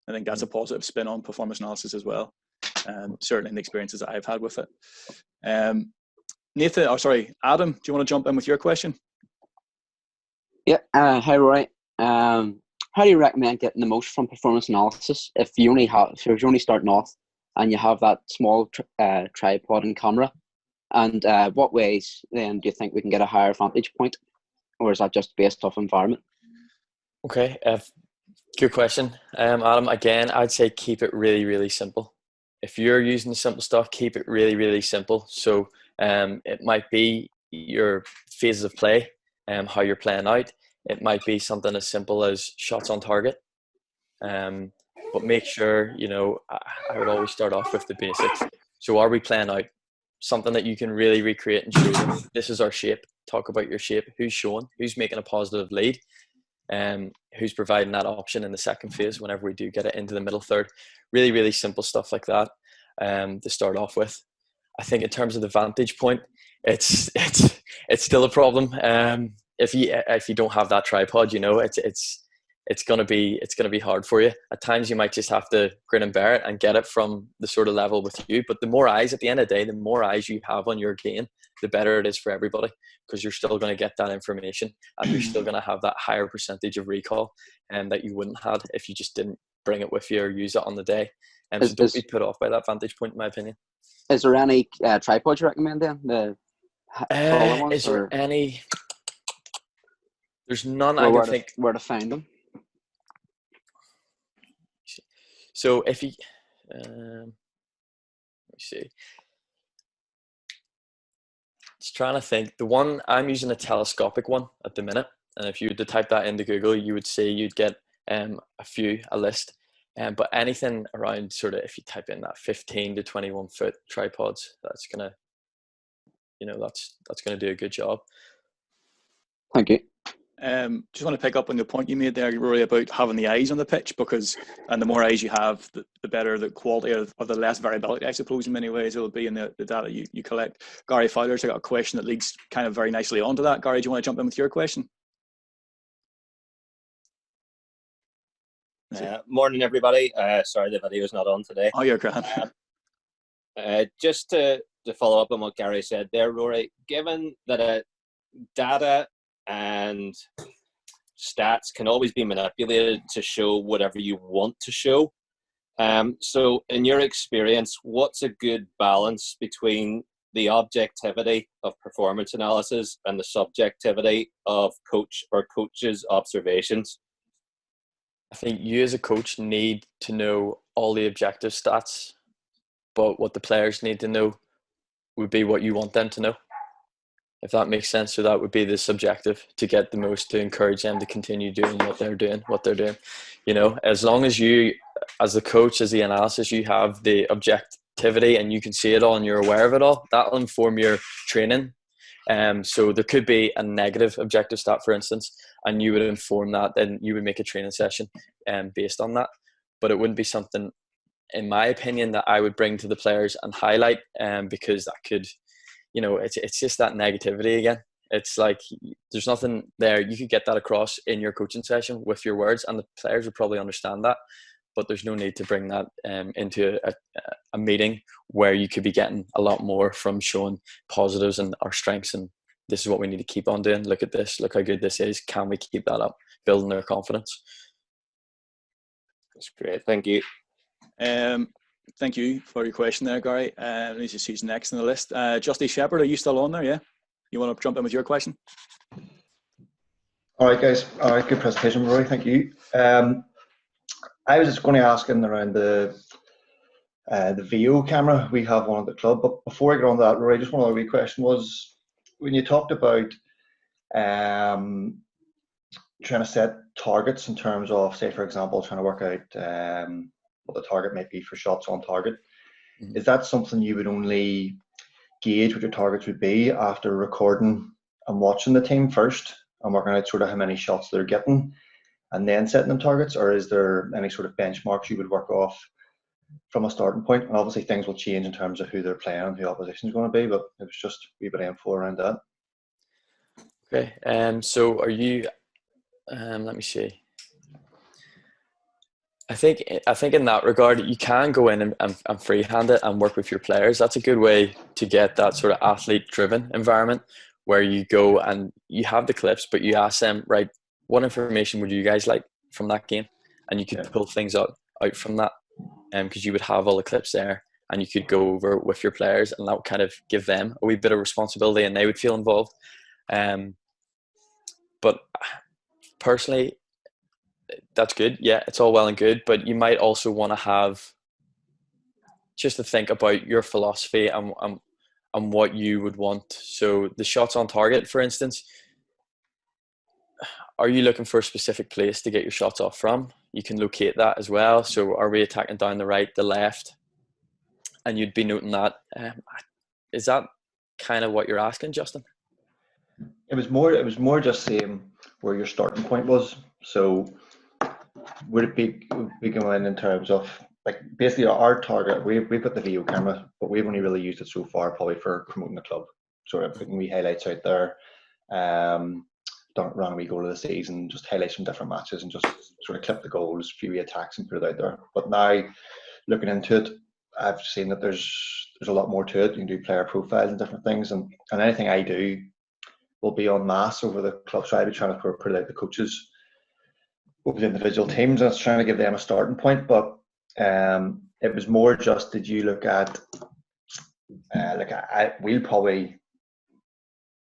I think that's a positive spin on performance analysis as well. Certainly in the experiences that I've had with it. Adam, do you want to jump in with your question? Yeah. Hi, Rory. How do you recommend getting the most from performance analysis if you're only starting off and you have that small tripod and camera? And what ways then do you think we can get a higher vantage point, or is that just based off environment? Okay, good question, Adam. Again, I'd say keep it really, really simple. If you're using the simple stuff, keep it really, really simple. So it might be your phases of play, how you're playing out. It might be something as simple as shots on target. But make sure, I would always start off with the basics. So are we playing out? Something that you can really recreate and show them. This is our shape. Talk about your shape. Who's showing? Who's making a positive lead? Who's providing that option in the second phase whenever we do get it into the middle third? Really, really simple stuff like that to start off with. I think in terms of the vantage point, it's still a problem. If you don't have that tripod, it's gonna be hard for you. At times you might just have to grin and bear it and get it from the sort of level with you. But the more eyes, at the end of the day, the more eyes you have on your game, the better it is for everybody, because you're still going to get that information and you're still going to have that higher percentage of recall that you wouldn't have if you just didn't bring it with you or use it on the day. So don't be put off by that vantage point, in my opinion. Is there any tripods you recommend then? The taller ones, is there any? There's none I can think. Where to find them? So if you, let me see. Just trying to think. The one I'm using, a telescopic one at the minute, and if you were to type that into Google, you would see you'd get a list. But anything around sort of, if you type in that 15 to 21 foot tripods, that's gonna, that's gonna do a good job. Thank you. Just want to pick up on the point you made there, Rory, about having the eyes on the pitch, and the more eyes you have, the better the quality of the less variability, I suppose, in many ways it will be in the data you collect. Gary Fowler's got a question that leads kind of very nicely onto that. Gary, do you want to jump in with your question? Morning, everybody. Sorry, the video's not on today. Oh, you're grand. Just to follow up on what Gary said there, Rory, given that data and stats can always be manipulated to show whatever you want to show. So in your experience, what's a good balance between the objectivity of performance analysis and the subjectivity of coach or coach's observations? I think you as a coach need to know all the objective stats, but what the players need to know would be what you want them to know, if that makes sense. So that would be the subjective, to get the most, to encourage them to continue doing what they're doing. As long as you, as the coach, as the analysis, you have the objectivity and you can see it all and you're aware of it all, that'll inform your training. So there could be a negative objective stat, for instance, and you would inform that, then you would make a training session based on that. But it wouldn't be something, in my opinion, that I would bring to the players and highlight, because that could, it's just that negativity again. It's like there's nothing there. You could get that across in your coaching session with your words, and the players would probably understand that. but there's no need to bring that into a meeting where you could be getting a lot more from showing positives and our strengths, and this is what we need to keep on doing. Look at this. Look how good this is. Can we keep that up? Building their confidence. That's great. Thank you. Thank you for your question there, Gary. Let me just see who's next on the list. Justy Shepherd, are you still on there? Yeah. You want to jump in with your question? All right, guys. All right, good presentation, Rory. Thank you. I was just going to ask in around the VO camera. We have one at the club, but before I get on to that, Rory, just one other wee question was when you talked about trying to set targets in terms of, say, for example, trying to work out what the target might be for shots on target. Mm-hmm. Is that something you would only gauge what your targets would be after recording and watching the team first and working out sort of how many shots they're getting and then setting them targets, or is there any sort of benchmarks you would work off from a starting point? And obviously things will change in terms of who they're playing and who opposition is going to be, but it was just a wee bit of info around that. Okay, so are you, let me see. I think in that regard, you can go in and freehand it and work with your players. That's a good way to get that sort of athlete-driven environment where you go and you have the clips, but you ask them, right, what information would you guys like from that game? And you could pull things out from that, because you would have all the clips there and you could go over with your players, and that would kind of give them a wee bit of responsibility and they would feel involved. But personally, that's good. Yeah, it's all well and good, but you might also want to have just to think about your philosophy and what you would want. So the shots on target, for instance, are you looking for a specific place to get your shots off from? You can locate that as well. So are we attacking down the right, the left? And you'd be noting that. Is that kind of what you're asking, Justin? It was more just saying where your starting point was. So would it be going in terms of, like, basically our target, we've got the video camera, but we've only really used it so far probably for promoting the club, sort of putting wee highlights out there, run a wee goal of the season, just highlights from different matches and just sort of clip the goals, few wee attacks and put it out there. But now looking into it, I've seen that there's a lot more to it. You can do player profiles and different things, and anything I do will be en masse over the club. So I'll be trying to put out the coaches over the individual teams, and it's trying to give them a starting point. But it was more just, did you look at we'll probably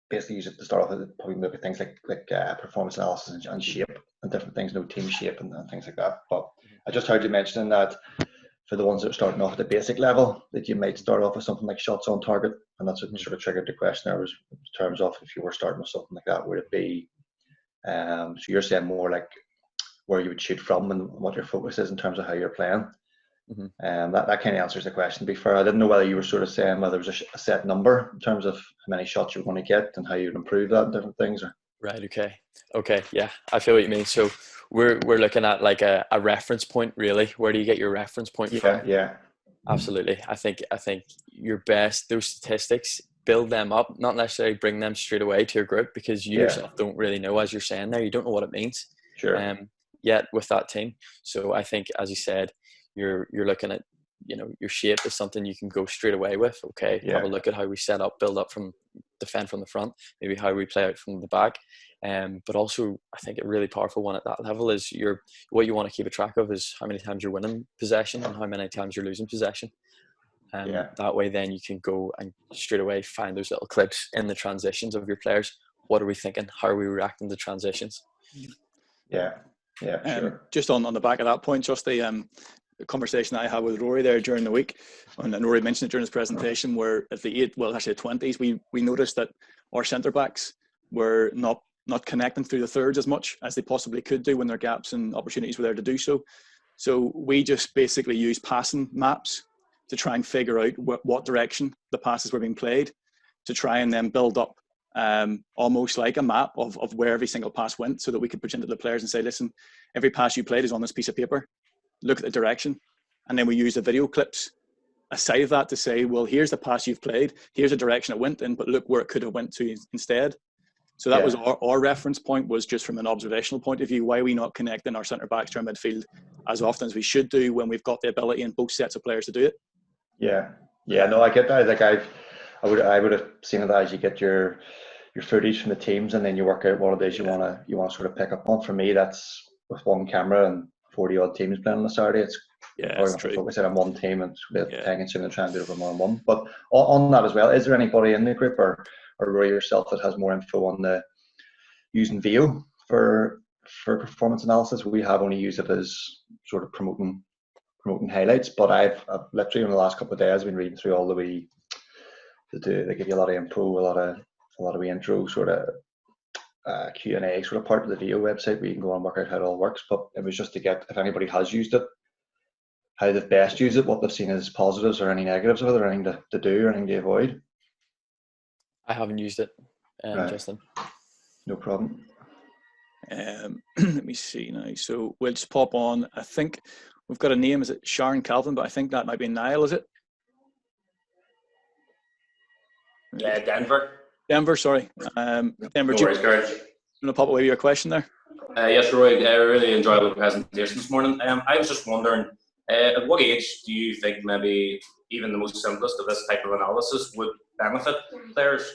basically use it to start off with, probably look at things like performance analysis and shape and different things, team shape and things like that. But I just heard you mentioning that for the ones that are starting off at the basic level, that you might start off with something like shots on target, and that's what sort of triggered the question there, was in terms of if you were starting with something like that, would it be so you're saying more like where you would shoot from and what your focus is in terms of how you're playing. Mm-hmm. That kind of answers the question, to be fair. I didn't know whether you were sort of saying whether there was a set number in terms of how many shots you were going to get and how you'd improve that and different things. Or... Right, okay, yeah, I feel what you mean. So we're looking at like a reference point, really. Where do you get your reference point from? Yeah, absolutely. I think your best, those statistics, build them up, not necessarily bring them straight away to your group, because you yourself don't really know, as you're saying there, you don't know what it means. Sure. Yet with that team. So I think, as you said, you're looking at, your shape is something you can go straight away with. Okay, have a look at how we set up, build up from, defend from the front, maybe how we play out from the back. But also, I think a really powerful one at that level is what you want to keep a track of is how many times you're winning possession and how many times you're losing possession. That way, then you can go and straight away find those little clips in the transitions of your players. What are we thinking? How are we reacting to transitions? Yeah, sure. Just on the back of that point, just the conversation I had with Rory there during the week, and Rory mentioned it during his presentation, where at the 20s, we noticed that our centre backs were not connecting through the thirds as much as they possibly could do when their gaps and opportunities were there to do so. So we just basically used passing maps to try and figure out what direction the passes were being played, to try and then build up almost like a map of where every single pass went, so that we could present it to the players and say, listen, every pass you played is on this piece of paper. Look at the direction. And then we use the video clips aside of that to say, well, here's the pass you've played, here's the direction it went in, but look where it could have went to instead. So that was our reference point, was just from an observational point of view. Why are we not connecting our centre backs to our midfield as often as we should do when we've got the ability in both sets of players to do it. Yeah, no, I get that. Like I would have seen it as you get your footage from the teams, and then you work out what it is you want to sort of pick up on. For me, that's with one camera and 40 odd teams playing on a Saturday. It's probably not focus on one team and taking soon and trying to do it for one. But on that as well, is there anybody in the group or Rory yourself that has more info on the using VO for performance analysis? We have only used it as sort of promoting highlights, but I've literally in the last couple of days been reading through all the wee. They give you a lot of info, a lot of wee intro sort of Q&A sort of part of the VO website where you can go and work out how it all works. But it was just to get, if anybody has used it, how they've best used it, what they've seen as positives or any negatives of it, or anything to do or anything to avoid. I haven't used it, Right. Justin. No problem. Let me see now. So we'll just pop on. I think we've got a name. Is it Sharon Calvin? But I think that might be Niall, is it? Yeah, Denver. Denver, sorry. Denver, No do you worries, guys. want to pop away with your question there? Yes, Roy, really enjoyable presentation this morning. I was just wondering, at what age do you think maybe even the most simplest of this type of analysis would benefit players?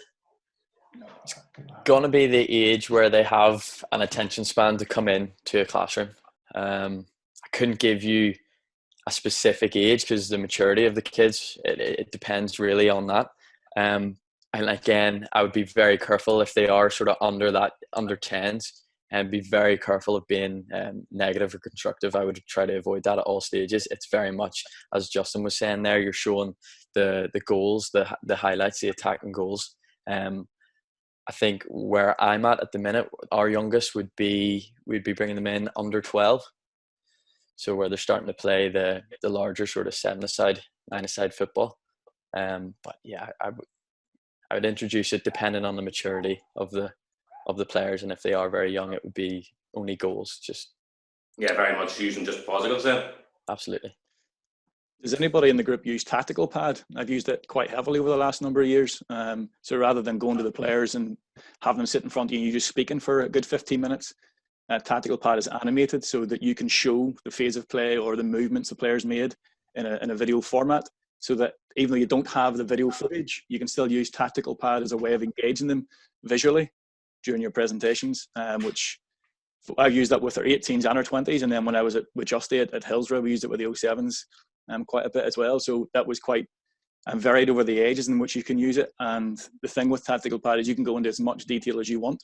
Going to be the age where they have an attention span to come in to a classroom. I couldn't give you a specific age because the maturity of the kids, it depends really on that. And again, I would be very careful if they are sort of under 10s, and be very careful of being negative or constructive. I would try to avoid that at all stages. It's very much, as Justin was saying there, you're showing the goals, the highlights, the attacking goals. I think where I'm at the minute, our youngest we'd be bringing them in under 12. So where they're starting to play the larger sort of 7-a-side, 9-a-side football. But yeah, I would introduce it depending on the maturity of the players, and if they are very young, it would be only goals. Just very much using just positives then. Absolutely. Does anybody in the group use Tactical Pad? I've used it quite heavily over the last number of years. So rather than going to the players and having them sit in front of you just speaking for a good 15 minutes, Tactical Pad is animated so that you can show the phase of play or the movements the players made in a video format, so that even though you don't have the video footage, you can still use Tactical Pad as a way of engaging them visually during your presentations, which I've used that with our 18s and our 20s. And then when I was with Justy at Hillsborough, we used it with the 07s quite a bit as well. So that was quite varied over the ages in which you can use it. And the thing with Tactical Pad is you can go into as much detail as you want,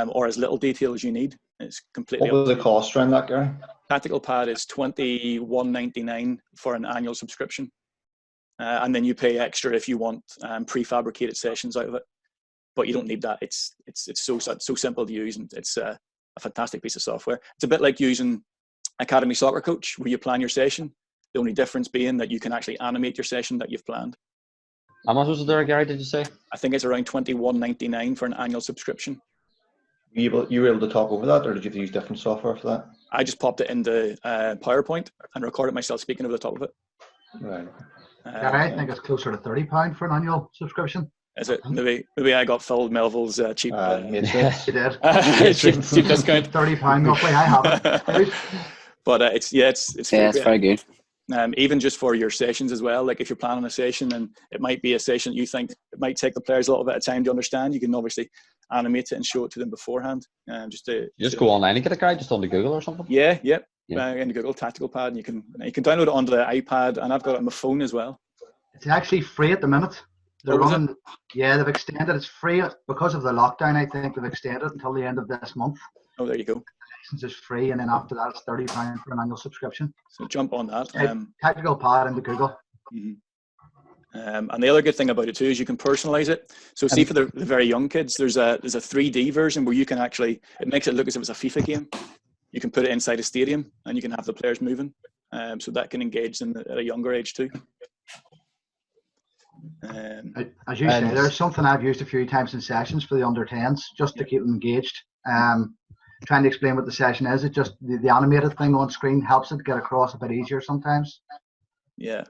or as little detail as you need. It's completely. What was the cost around that, Gary? Tactical Pad is $21.99 for an annual subscription, and then you pay extra if you want prefabricated sessions out of it. But you don't need that. It's so simple to use, and it's a fantastic piece of software. It's a bit like using Academy Soccer Coach, where you plan your session. The only difference being that you can actually animate your session that you've planned. How much was it there, Gary, did you say? I think it's around $21.99 for an annual subscription. You were able to talk over that, or did you have to use different software for that? I just popped it into PowerPoint and recorded myself speaking over the top of it. Right. I think it's closer to £30 for an annual subscription. Is it? Maybe I got Phil Melville's cheap. Yes, you did. cheap discount. £30 roughly. I have it. But it's very good. Even just for your sessions as well. Like if you're planning a session and it might be a session you think it might take the players a little bit of time to understand, you can obviously animate it and show it to them beforehand. Just go online and get a guide, just on the Google or something. Yeah. In Google Tactical Pad, and you can download it onto the iPad, and I've got it on my phone as well. It's actually free at the minute. They're running. Yeah, they've extended. It's free because of the lockdown. I think they've extended it until the end of this month. Oh, there you go. The license is free, and then after that, it's £30 for an annual subscription. So jump on that. Tactical Pad into Google. Mm-hmm. And the other good thing about it too is you can personalize it. So see, for the very young kids, there's a 3D version where you can actually, it makes it look as if it's a FIFA game. You can put it inside a stadium and you can have the players moving. So that can engage them at a younger age too. As you say, there's something I've used a few times in sessions for the under 10s just to keep them engaged. Trying to explain what the session is, it just the animated thing on screen helps it get across a bit easier sometimes. Yeah.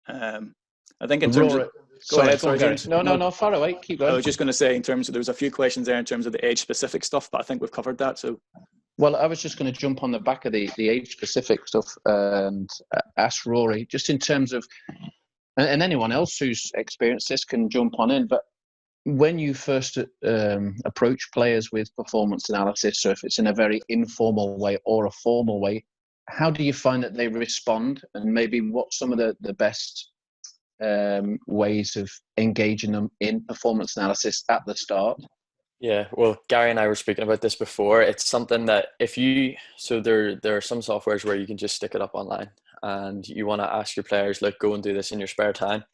I think in terms of go ahead, sorry, James. No, far away. Keep going. I was just going to say, in terms of, there was a few questions there in terms of the age specific stuff, but I think we've covered that. So Well, I was just going to jump on the back of the age-specific stuff and ask Rory, just in terms of, and anyone else who's experienced this can jump on in, but when you first approach players with performance analysis, so if it's in a very informal way or a formal way, how do you find that they respond, and maybe what some of the best ways of engaging them in performance analysis at the start? Yeah, well, Gary and I were speaking about this before. It's something that so there are some softwares where you can just stick it up online and you want to ask your players, look, go and do this in your spare time.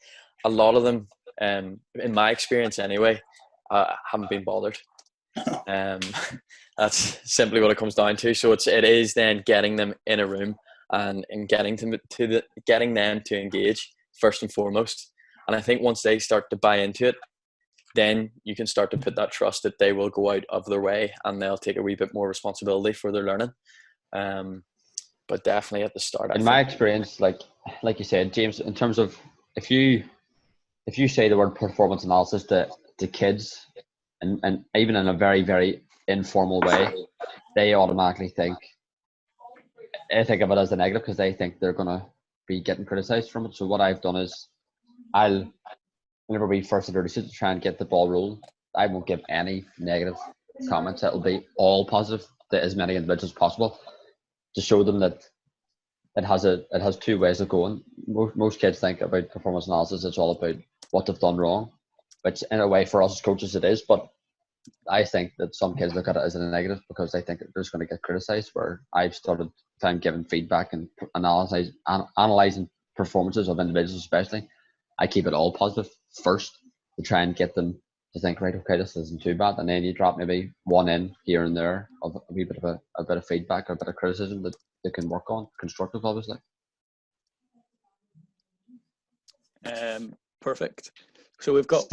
A lot of them, in my experience anyway, haven't been bothered. That's simply what it comes down to. So it is then getting them in a room and getting them to engage first and foremost. And I think once they start to buy into it, then you can start to put that trust that they will go out of their way and they'll take a wee bit more responsibility for their learning. But definitely at the start, in my experience, like you said, James, in terms of if you say the word performance analysis to kids, and even in a very, very informal way, they automatically think of it as a negative because they think they're going to be getting criticized from it. So what I've done is whenever we first introduce it, to try and get the ball rolling, I won't give any negative comments. It'll be all positive to as many individuals as possible to show them that it has two ways of going. Most kids think about performance analysis, it's all about what they've done wrong, which in a way for us as coaches it is, but I think that some kids look at it as a negative because they think they're just going to get criticized, where I've started time giving feedback and analysing performances of individuals especially. I keep it all positive first to try and get them to think, right, okay, this isn't too bad, and then you drop maybe one in here and there of a wee bit of a bit of feedback or a bit of criticism that they can work on, constructive, obviously. Perfect. So we've got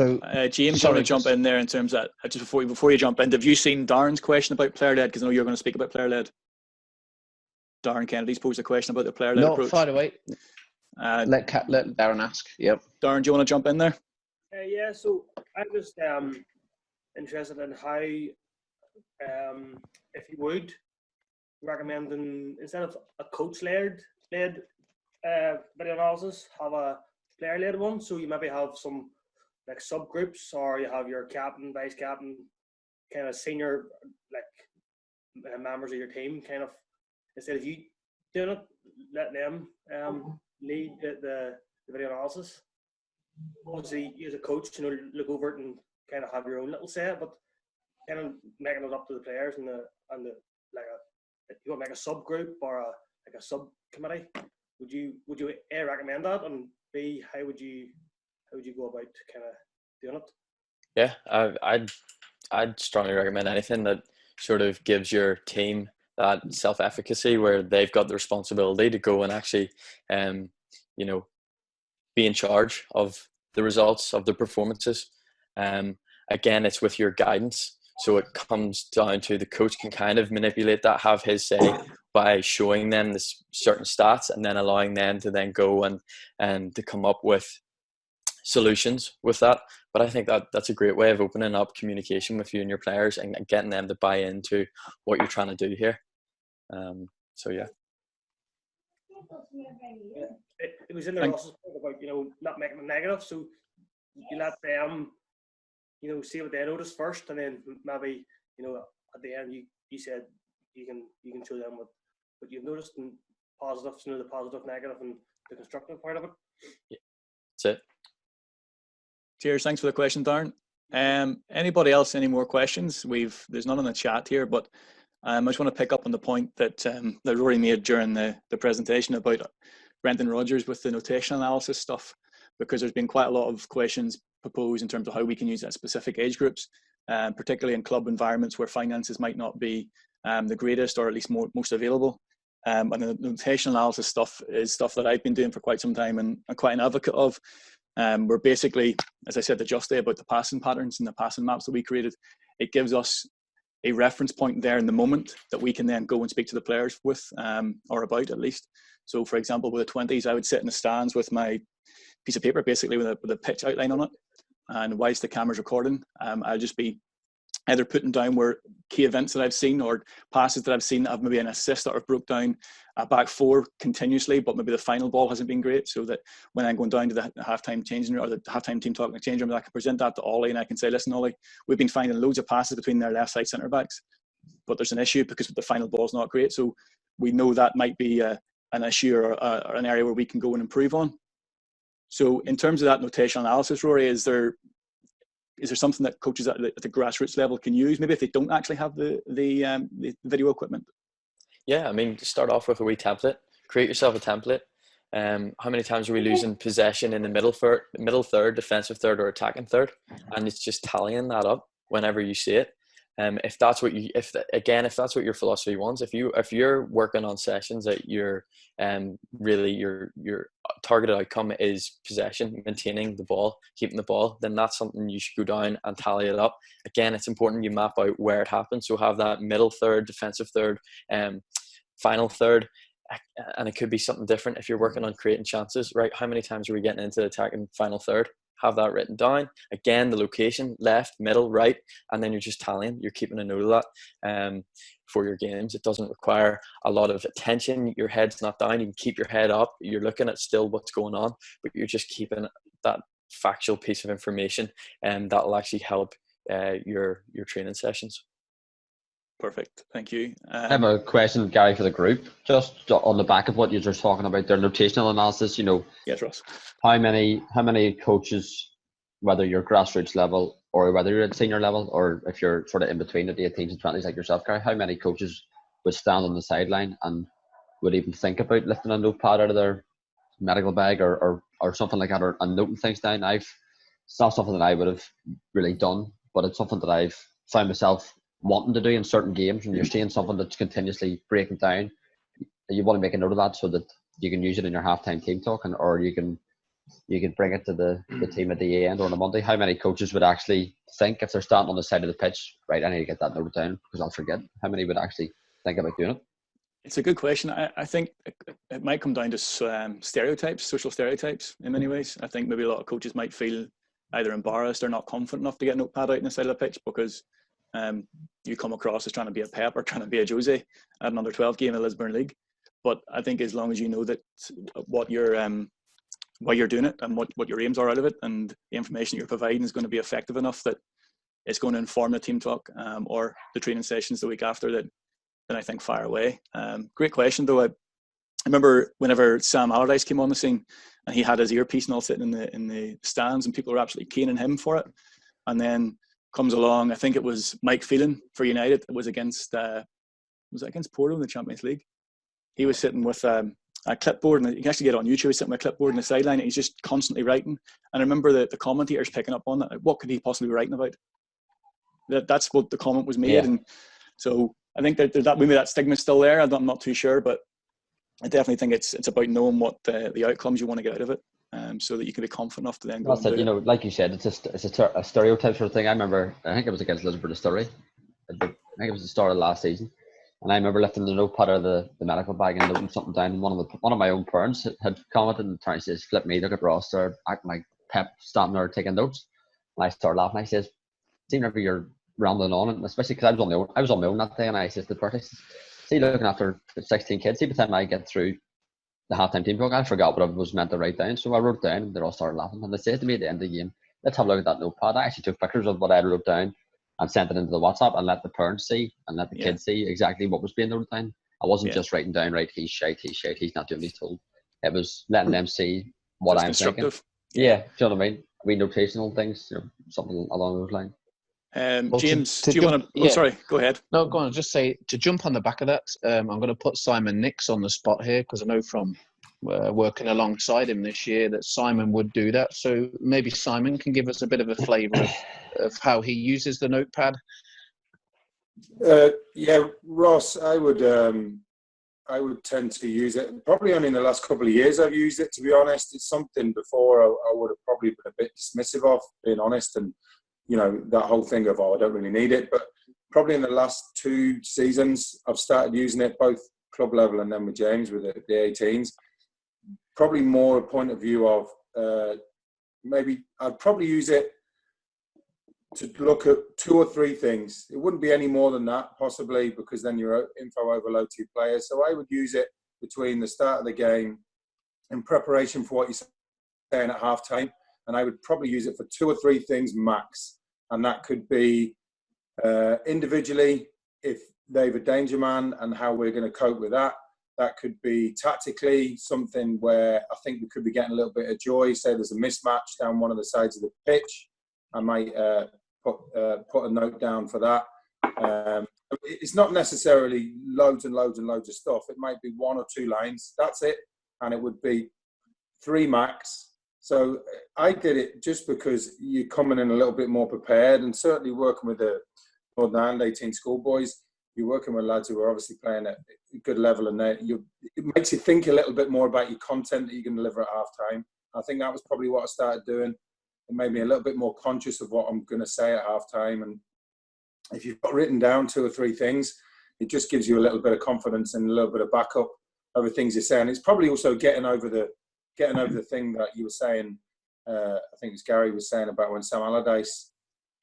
James. Sorry, to jump in there in terms of just before you jump in. Have you seen Darren's question about player led? Because I know you're going to speak about player led. Darren Kennedy's posed a question about the player led approach. No, fire away. Let Darren ask. Yep. Darren, do you want to jump in there? Yeah. So I'm just interested in how, if you would recommend, instead of a coach led video analysis, have a player led one. So you maybe have some like subgroups, or you have your captain, vice captain, kind of senior members of your team, kind of, instead of you doing it, let them lead the video analysis. Obviously, you as a coach, look over it and kind of have your own little say, but kind of making it up to the players and the if you want to make a subgroup or a subcommittee, would you A, recommend that, and B, how would you go about kind of doing it? Yeah, I'd strongly recommend anything that sort of gives your team that self-efficacy, where they've got the responsibility to go and actually be in charge of the results of the performances. Again, it's with your guidance, so it comes down to the coach can kind of manipulate that, have his say by showing them this certain stats and then allowing them to then go and to come up with solutions with that. But I think that's a great way of opening up communication with you and your players and getting them to buy into what you're trying to do here. So yeah. It was in the Russell's about not making it negative, so you let them see what they notice first, and then maybe at the end you said you can show them what you've noticed, and positives, the positive, negative, and the constructive part of it. Yeah, that's it. Cheers. Thanks for the question, Darren. Anybody else? Any more questions? There's none in the chat here, but I just want to pick up on the point that Rory made during the presentation about Brendan Rodgers with the notation analysis stuff, because there's been quite a lot of questions proposed in terms of how we can use that specific age groups, particularly in club environments where finances might not be the greatest, or at least most available. And the notation analysis stuff is stuff that I've been doing for quite some time and I'm quite an advocate of. We're basically, as I said to Justy about the passing patterns and the passing maps that we created, it gives us a reference point there in the moment that we can then go and speak to the players with, or about at least. So for example, with the 20s, I would sit in the stands with my piece of paper, basically with a pitch outline on it. And whilst the camera's recording, I'll just be either putting down where key events that I've seen or passes that I've seen that have maybe an assist that have broke down a back four continuously, but maybe the final ball hasn't been great, so that when I'm going down to the halftime changing room or the halftime team talk in the change room, I can present that to Ollie and I can say, listen, Ollie, we've been finding loads of passes between their left side centre backs, but there's an issue because the final ball's not great. So we know that might be an issue or an area where we can go and improve on. So in terms of that notational analysis, Rory, is there something that coaches at the grassroots level can use, maybe if they don't actually have the video equipment? Yeah, I mean, start off with a wee template. Create yourself a template. How many times are we losing possession in the middle third, defensive third, or attacking third? And it's just tallying that up whenever you see it. If that's what your philosophy wants, if you're working on sessions that you're really your targeted outcome is possession, maintaining the ball, keeping the ball, then that's something you should go down and tally it up. Again, it's important you map out where it happens. So have that middle third, defensive third, final third, and it could be something different if you're working on creating chances, right? How many times are we getting into the attacking final third? Have that written down. Again, the location, left, middle, right, and then you're just tallying. You're keeping a note of that for your games. It doesn't require a lot of attention. Your head's not down. You can keep your head up. You're looking at still what's going on, but you're just keeping that factual piece of information, and that'll actually help your training sessions. Perfect, thank you. I have a question, Gary, for the group, just on the back of what you're talking about, their notational analysis. Yes, Ross. How many coaches, whether you're grassroots level or whether you're at senior level, or if you're sort of in between at the 18s and 20s like yourself, Gary, how many coaches would stand on the sideline and would even think about lifting a notepad out of their medical bag or something like that, and noting things down? It's not something that I would have really done, but it's something that I've found myself wanting to do in certain games. When you're seeing something that's continuously breaking down, you want to make a note of that so that you can use it in your halftime team talk, or you can bring it to the team at the end or on a Monday. How many coaches would actually think, if they're standing on the side of the pitch, right, I need to get that noted down because I'll forget? How many would actually think about doing it? It's a good question. I think it might come down to stereotypes, social stereotypes in many ways. I think maybe a lot of coaches might feel either embarrassed or not confident enough to get a notepad out on the side of the pitch because you come across as trying to be a Pep or trying to be a Jose at an under-12 game in the Lisbon League. But I think as long as you know that what you're doing it and what your aims are out of it, and the information you're providing is going to be effective enough that it's going to inform the team talk or the training sessions the week after, then I think fire away. Great question though. I remember whenever Sam Allardyce came on the scene and he had his earpiece and all sitting in the stands and people were absolutely caning him for it. And then comes along, I think it was Mike Phelan for United. It was against Porto in the Champions League. He was sitting with a clipboard, and you can actually get it on YouTube. He's sitting with a clipboard on the sideline and he's just constantly writing. And I remember the commentators picking up on that. Like, what could he possibly be writing about? That's what the comment was made. Yeah. And so I think that maybe that stigma's still there. I'm not too sure, but I definitely think it's about knowing what the outcomes you want to get out of it, so that you can be confident enough to then go. That's it. Like you said, it's a stereotype sort of thing. I remember, I think it was against Lisbon Distillery. I think it was the start of last season, and I remember lifting the notepad out of the medical bag and noting something down. And one of my own parents had commented and trying to say, "Flip me, look at Ross there, acting like Pep, standing there taking notes." And I started laughing. I says, "See, whenever you're rambling on, and especially because I was on my own that day, and I says to the party, see, looking after 16 kids, see, by the time I get through the halftime team talk, I forgot what I was meant to write down, so I wrote it down, and they all started laughing. And they said to me at the end of the game, let's have a look at that notepad. I actually took pictures of what I wrote down and sent it into the WhatsApp and let the parents see and let the kids see exactly what was being noted down. I wasn't just writing down, right, he's shite, he's not doing what he's told. It was letting them see what I'm thinking. Yeah, do you know what I mean? Notational things, something along those lines. James, do you want to? Oh, sorry, go ahead. No, go on. Just say, to jump on the back of that, I'm going to put Simon Nix on the spot here because I know from working alongside him this year that Simon would do that. So maybe Simon can give us a bit of a flavour of how he uses the notepad. Yeah, Ross, I would tend to use it. Probably only in the last couple of years I've used it, to be honest. It's something before I would have probably been a bit dismissive of, being honest, and that whole thing of, I don't really need it. But probably in the last 2 seasons, I've started using it both club level and then with James with the 18s. Probably more a point of view of maybe I'd probably use it to look at 2 or 3 things. It wouldn't be any more than that, possibly, because then you're info overload to your players. So I would use it between the start of the game in preparation for what you're saying at half time. And I would probably use it for 2 or 3 things max. And that could be individually, if they've a danger man and how we're going to cope with that. That could be tactically something where I think we could be getting a little bit of joy. Say there's a mismatch down one of the sides of the pitch. I might put a note down for that. It's not necessarily loads and loads and loads of stuff. It might be 1 or 2 lines. That's it. And it would be 3 max. So I did it just because you're coming in a little bit more prepared, and certainly working with the Northern Ireland 18 schoolboys, you're working with lads who are obviously playing at a good level, and it makes you think a little bit more about your content that you can deliver at half time. I think that was probably what I started doing. It made me a little bit more conscious of what I'm going to say at half time. And if you've got written down 2 or 3 things, it just gives you a little bit of confidence and a little bit of backup over things you're saying. It's probably also getting over the thing that you were saying. I think it was Gary was saying about when Sam Allardyce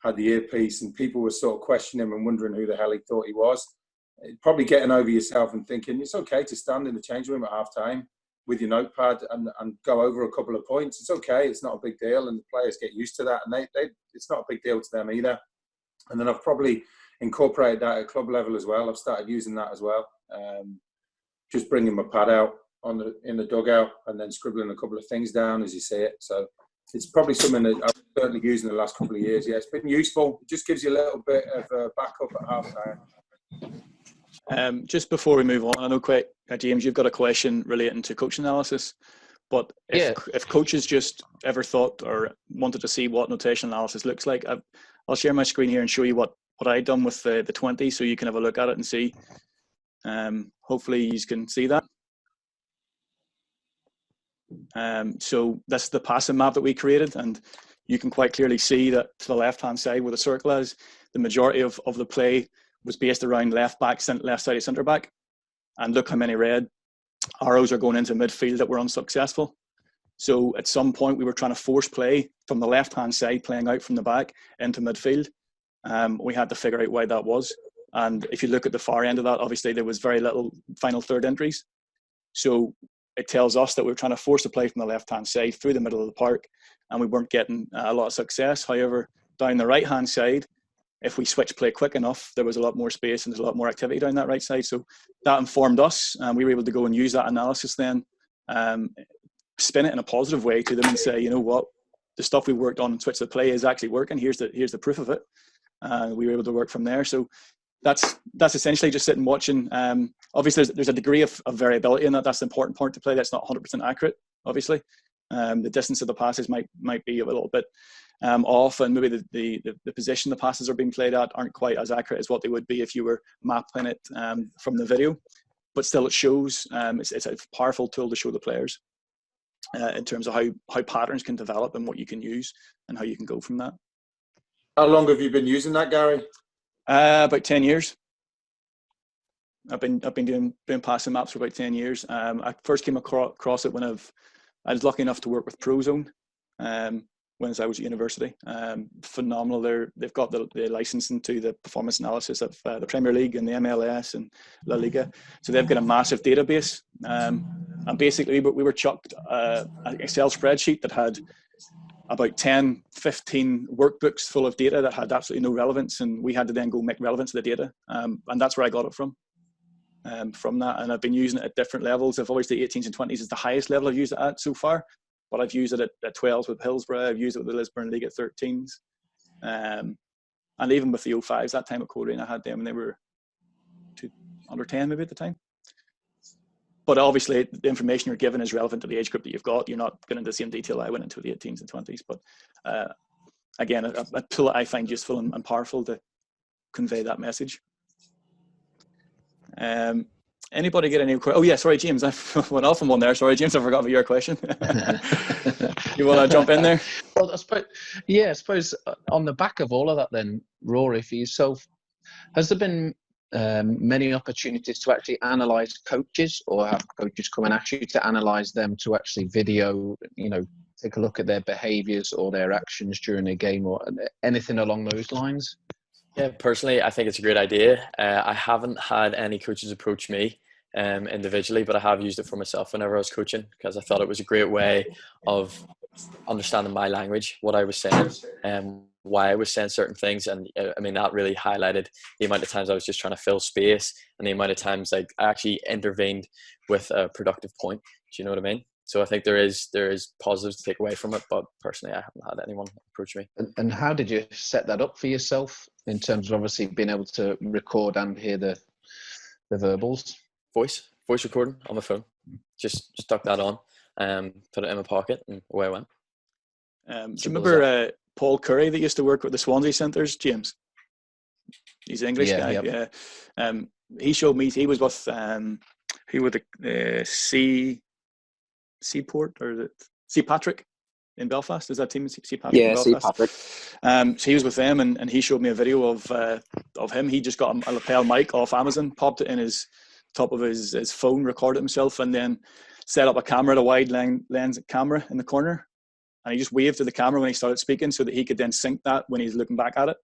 had the earpiece and people were sort of questioning him and wondering who the hell he thought he was. Probably getting over yourself and thinking it's okay to stand in the change room at half time with your notepad and go over a couple of points. It's okay. It's not a big deal, and the players get used to that, and they it's not a big deal to them either. And then I've probably incorporated that at club level as well. I've started using that as well. Just bringing my pad out in the dugout and then scribbling a couple of things down as you see it. So it's probably something that I've certainly used in the last couple of years. Yeah, it's been useful. It just gives you a little bit of backup at half time. Just before we move on, I know James, you've got a question relating to coach analysis, but if coaches just ever thought or wanted to see what notation analysis looks like, I'll share my screen here and show you what I've done with the 20, so you can have a look at it and see. Hopefully you can see that. So this is the passing map that we created, and you can quite clearly see that to the left-hand side where the circle is, the majority of the play was based around left-sided centre-back. And look how many red arrows are going into midfield that were unsuccessful. So at some point we were trying to force play from the left-hand side, playing out from the back into midfield. We had to figure out why that was. And if you look at the far end of that, obviously there was very little final third entries. So it tells us that we were trying to force the play from the left-hand side through the middle of the park, and we weren't getting a lot of success. However, down the right-hand side, if we switch play quick enough, there was a lot more space and there's a lot more activity down that right side. So that informed us, and we were able to go and use that analysis then, spin it in a positive way to them and say, you know what, the stuff we worked on and switch the play is actually working. Here's the proof of it. We were able to work from there. So that's essentially just sitting watching. Obviously, there's a degree of variability in that. That's the important part to play. That's not 100% accurate, obviously. The distance of the passes might be a little bit off, and maybe the position the passes are being played at aren't quite as accurate as what they would be if you were mapping it from the video. But still, it shows. It's a powerful tool to show the players in terms of how patterns can develop and what you can use and how you can go from that. How long have you been using that, Gary? About 10 years. I've been doing passing maps for about 10 years. I first came across it when I was lucky enough to work with Prozone when I was at university. Phenomenal. They've got the licensing to the performance analysis of the Premier League and the MLS and La Liga. So they've got a massive database. And basically we were chucked an Excel spreadsheet that had about 10, 15 workbooks full of data that had absolutely no relevance, and we had to then go make relevance of the data. And that's where I got it from that. And I've been using it at different levels. I've always the 18s and 20s is the highest level I've used it at so far, but I've used it at 12s with Hillsborough. I've used it with the Lisburn League at 13s. And even with the 05s, that time at Coleraine, I had them and they were under 10 maybe at the time. But obviously, the information you're given is relevant to the age group that you've got. You're not going into the same detail I went into the 18s and 20s. But again, a tool that I find useful and powerful to convey that message. Anybody get any questions? Oh, yeah, sorry, James. I went off on one there. Sorry, James, I forgot about your question. You want to jump in there? Well, I suppose on the back of all of that then, Rory, for yourself, has there been many opportunities to actually analyse coaches, or have coaches come and ask you to analyse them to actually video, take a look at their behaviours or their actions during a game or anything along those lines? Yeah, personally, I think it's a great idea. I haven't had any coaches approach me individually, but I have used it for myself whenever I was coaching, because I thought it was a great way of understanding my language, what I was saying, and why I was saying certain things. And I mean, that really highlighted the amount of times I was just trying to fill space, and the amount of times I actually intervened with a productive point. Do you know what I mean? So I think there is positives to take away from it, but personally, I haven't had anyone approach me. And how did you set that up for yourself in terms of obviously being able to record and hear the verbals? Voice recording on my phone. Just stuck that on, put it in my pocket, and away I went. Do you remember Paul Curry that used to work with the Swansea Centres, James? He's an English guy. Yep. Yeah. He showed me. He was with the Seaport, or is it St Patrick in Belfast? Is that team St Patrick? Yeah, in St Belfast? Patrick. So he was with them, and he showed me a video of him. He just got a lapel mic off Amazon, popped it in his top of his phone, recorded himself, and then set up a camera, a wide lens camera in the corner, and he just waved to the camera when he started speaking, so that he could then sync that when he's looking back at it,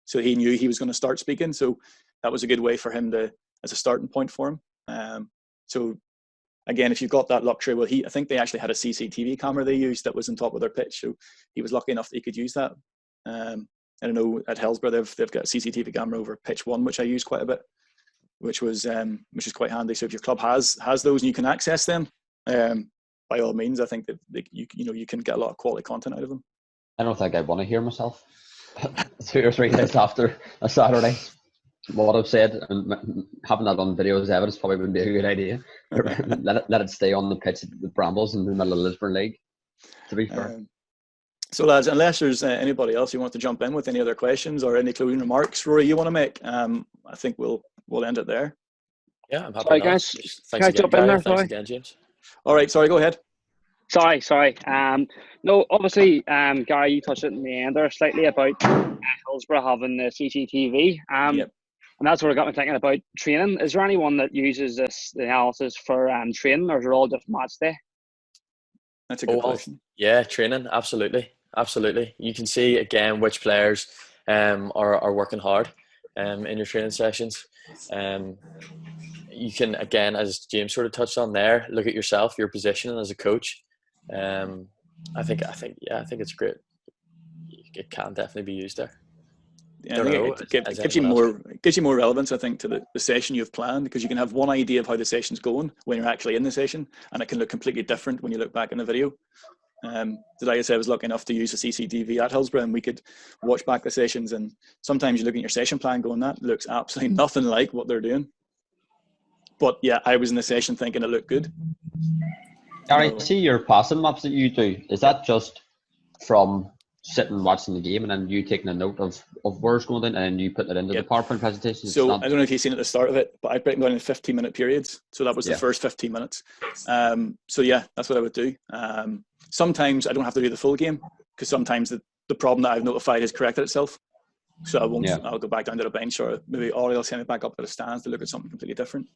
so he knew he was going to start speaking. So that was a good way for him as a starting point for him. So again, if you've got that luxury, I think they actually had a CCTV camera they used that was on top of their pitch, so he was lucky enough that he could use that. I don't know, at Hillsborough they've got a CCTV camera over pitch 1, which I use quite a bit, which is quite handy. So if your club has those and you can access them, by all means, I think that you can get a lot of quality content out of them. I don't think I want to hear myself 2 or 3 days after a Saturday. What I've said, and having that on video as evidence probably wouldn't be a good idea. let it stay on the pitch at the Brambles in the middle of the Lisburn League, to be fair. So lads, unless there's anybody else who wants to jump in with any other questions or any closing remarks, Rory, you want to make, I think we'll end it there. Yeah, I'm happy. Sorry, guys. Thanks again, jump in there? Thanks again, James. All right, sorry, go ahead. Sorry. No, obviously, Gary, you touched it in the end there slightly about Hillsborough having the CCTV. Yep. And that's what got me thinking about training. Is there anyone that uses this analysis for training, or is it all just match day? That's a good question. Yeah, training, absolutely. You can see again which players are working hard in your training sessions. You can, again, as James sort of touched on there, look at yourself, your position as a coach. I think it's great. It can definitely be used there. Yeah, it gives you more relevance, I think, to the session you've planned, because you can have one idea of how the session's going when you're actually in the session, and it can look completely different when you look back in the video. Like I said, I was lucky enough to use a CCTV at Hillsborough, and we could watch back the sessions, and sometimes you look at your session plan going, that looks absolutely nothing like what they're doing. But yeah, I was in the session thinking it looked good. Gary, see your passing maps that you do, is that just from sitting watching the game and then you taking a note of where's going in and then you put it into the PowerPoint presentation? So I don't know if you've seen at the start of it, but I break them down in 15-minute periods. So that was the first 15 minutes. So yeah, that's what I would do. Sometimes I don't have to do the full game, because sometimes the problem that I've notified has corrected itself. So I won't. I'll go back down to the bench, or maybe Rory will send me back up to the stands to look at something completely different.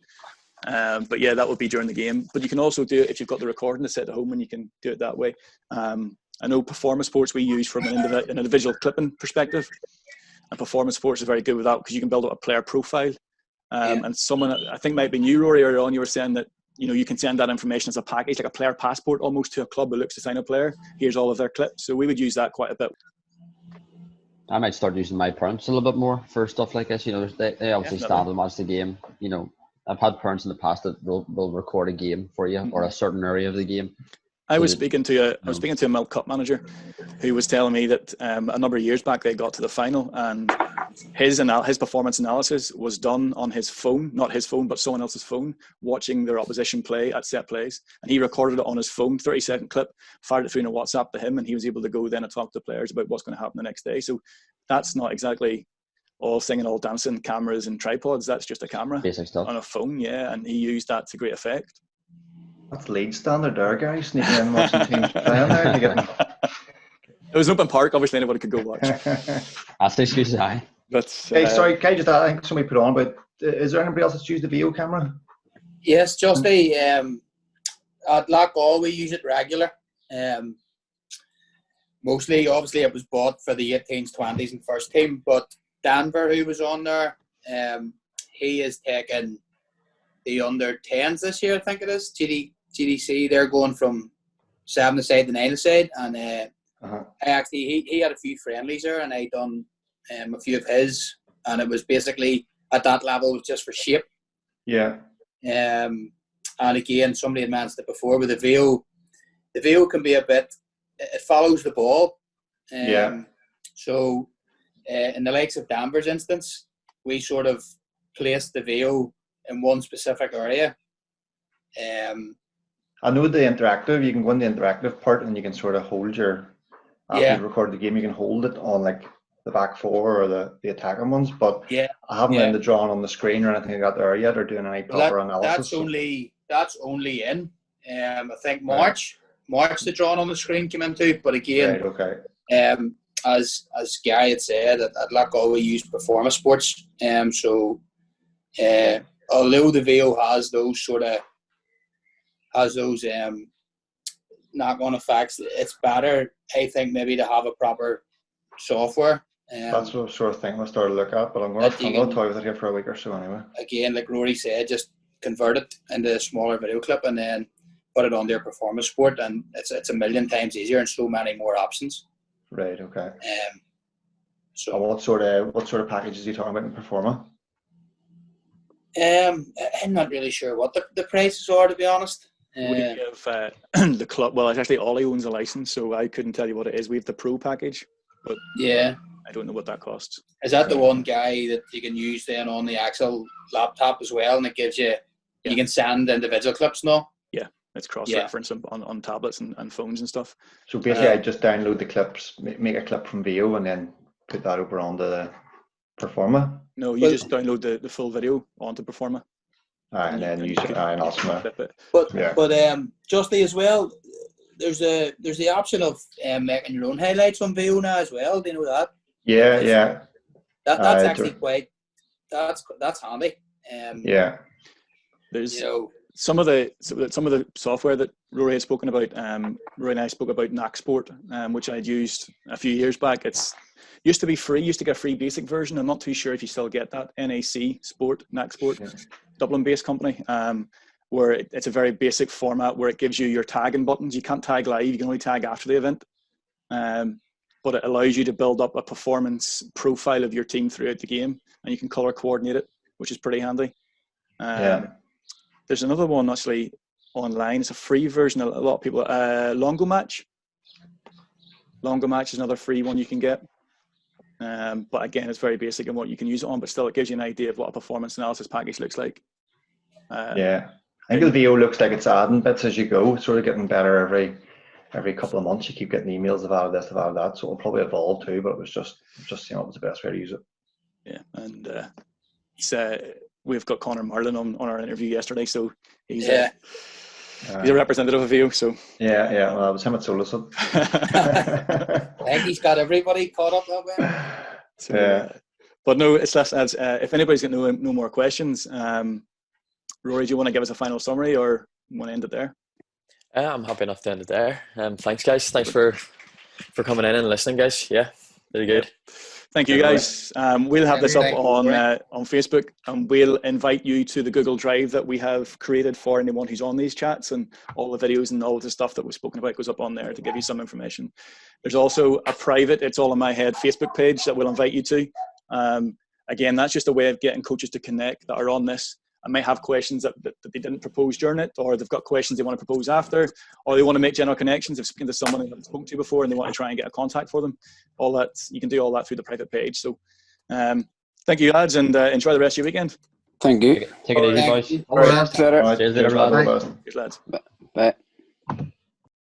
But yeah, that would be during the game. But you can also do it if you've got the recording to set at home, and you can do it that way. I know performance sports we use from an individual clipping perspective, and performance sports is very good with that, because you can build up a player profile. And someone, I think might be you, Rory, earlier on, you were saying that you can send that information as a package, like a player passport almost, to a club who looks to sign a player. Here's all of their clips. So we would use that quite a bit. I might start using my parents a little bit more for stuff like this. They obviously stand and watch the game. I've had parents in the past that will record a game for you, or a certain area of the game. I was speaking to a Milk Cup manager who was telling me that a number of years back they got to the final, and his performance analysis was done on his phone, not his phone, but someone else's phone, watching their opposition play at set plays, and he recorded it on his phone, 30-second clip, fired it through in a WhatsApp to him, and he was able to go then and talk to players about what's going to happen the next day. So that's not exactly all singing, all dancing, cameras and tripods. That's just a camera on a phone, and he used that to great effect. That's lead standard there, guys. Sneaking in watching teams playing there to get them. It was an open park. Obviously, anybody could go watch. That's the excuse I. But sorry, can I just add? I think somebody put on, but is there anybody else that's used the video camera? Yes, just at Lockall we use it regular. mostly, obviously, it was bought for the 18s, 20s, and first team. But Denver, who was on there, he is taking the under 10s this year, I think it is. GDC, they're going from 7-a-side to 9-a-side. And I actually, he had a few friendlies there, and I done a few of his. And it was basically at that level, it was just for shape. Yeah. And again, somebody had mentioned it before with the VO can be a bit, it follows the ball. So in the likes of Denver's instance, we sort of placed the VO in one specific area. I know the interactive, you can go in the interactive part and you can sort of hold your, after you've recorded the game, you can hold it on like the back four or the attacking ones, but I haven't been the drawing on the screen or anything like that there yet, or doing any proper analysis. That's only in, I think March the drawing on the screen came into, but again, as Gary had said, at Luckall we use performance sports, so although the VO has those knock-on effects, it's better, I think, maybe to have a proper software. That's the sort of thing I started to look at, but I'm going to toy with it here for a week or so anyway. Again, like Rory said, just convert it into a smaller video clip and then put it on their performance sport, and it's a million times easier and so many more options. Right. Okay. So and what sort of packages are you talking about in Performa? I'm not really sure what the prices are, to be honest. We have the club. Well, actually, Ollie owns a license, so I couldn't tell you what it is. We have the Pro package, but I don't know what that costs. Is that the one guy that you can use then on the actual laptop as well, and it gives you you can send individual clips now? Yeah, it's cross-reference on tablets and phones and stuff. So basically, I just download the clips, make a clip from VO, and then put that over onto the Performa. No, you just download the full video onto Performa. And then use it and also But Justy as well, there's the option of making your own highlights on VO now as well. Do you know that? Yeah. That's actually that's handy. There's some of the software that Rory had spoken about. Rory and I spoke about NAC Sport, which I'd used a few years back. It's used to be free. Used to get a free basic version. I'm not too sure if you still get that. NAC Sport, Dublin-based company, where it's a very basic format where it gives you your tagging buttons. You can't tag live. You can only tag after the event. But it allows you to build up a performance profile of your team throughout the game, and you can color coordinate it, which is pretty handy. There's another one actually online. It's a free version. A lot of people, Longo Match. Longo Match is another free one you can get. But again, it's very basic in what you can use it on, but still it gives you an idea of what a performance analysis package looks like. I think the VO looks like it's adding bits as you go, sort of getting better every couple of months. You keep getting emails about this, about that, so it'll probably evolve too, but it was just seeing what was the best way to use it. Yeah, and we've got Connor Marlin on our interview yesterday, so he's a representative of VO. So well, it was him at Solus. I think he's got everybody caught up that way. So, but no, it's less as if anybody's got no more questions. Rory, do you want to give us a final summary, or want to end it there? I'm happy enough to end it there. Thanks, guys. Thanks for coming in and listening, guys. Yeah, really good. Thank you, guys. We'll have this up on Facebook, and we'll invite you to the Google Drive that we have created for anyone who's on these chats, and all the videos and all the stuff that we've spoken about goes up on there to give you some information. There's also a private It's All in My Head Facebook page that we'll invite you to. Again, that's just a way of getting coaches to connect that are on this and might have questions that they didn't propose during it, or they've got questions they want to propose after, or they want to make general connections. They've spoken to someone they haven't spoken to before and they want to try and get a contact for them. All that, you can do all that through the private page. So thank you, lads, and enjoy the rest of your weekend. Thank you. Take it easy, boys. All the best. Better. Cheers, lads. Cheers, lads. Bye.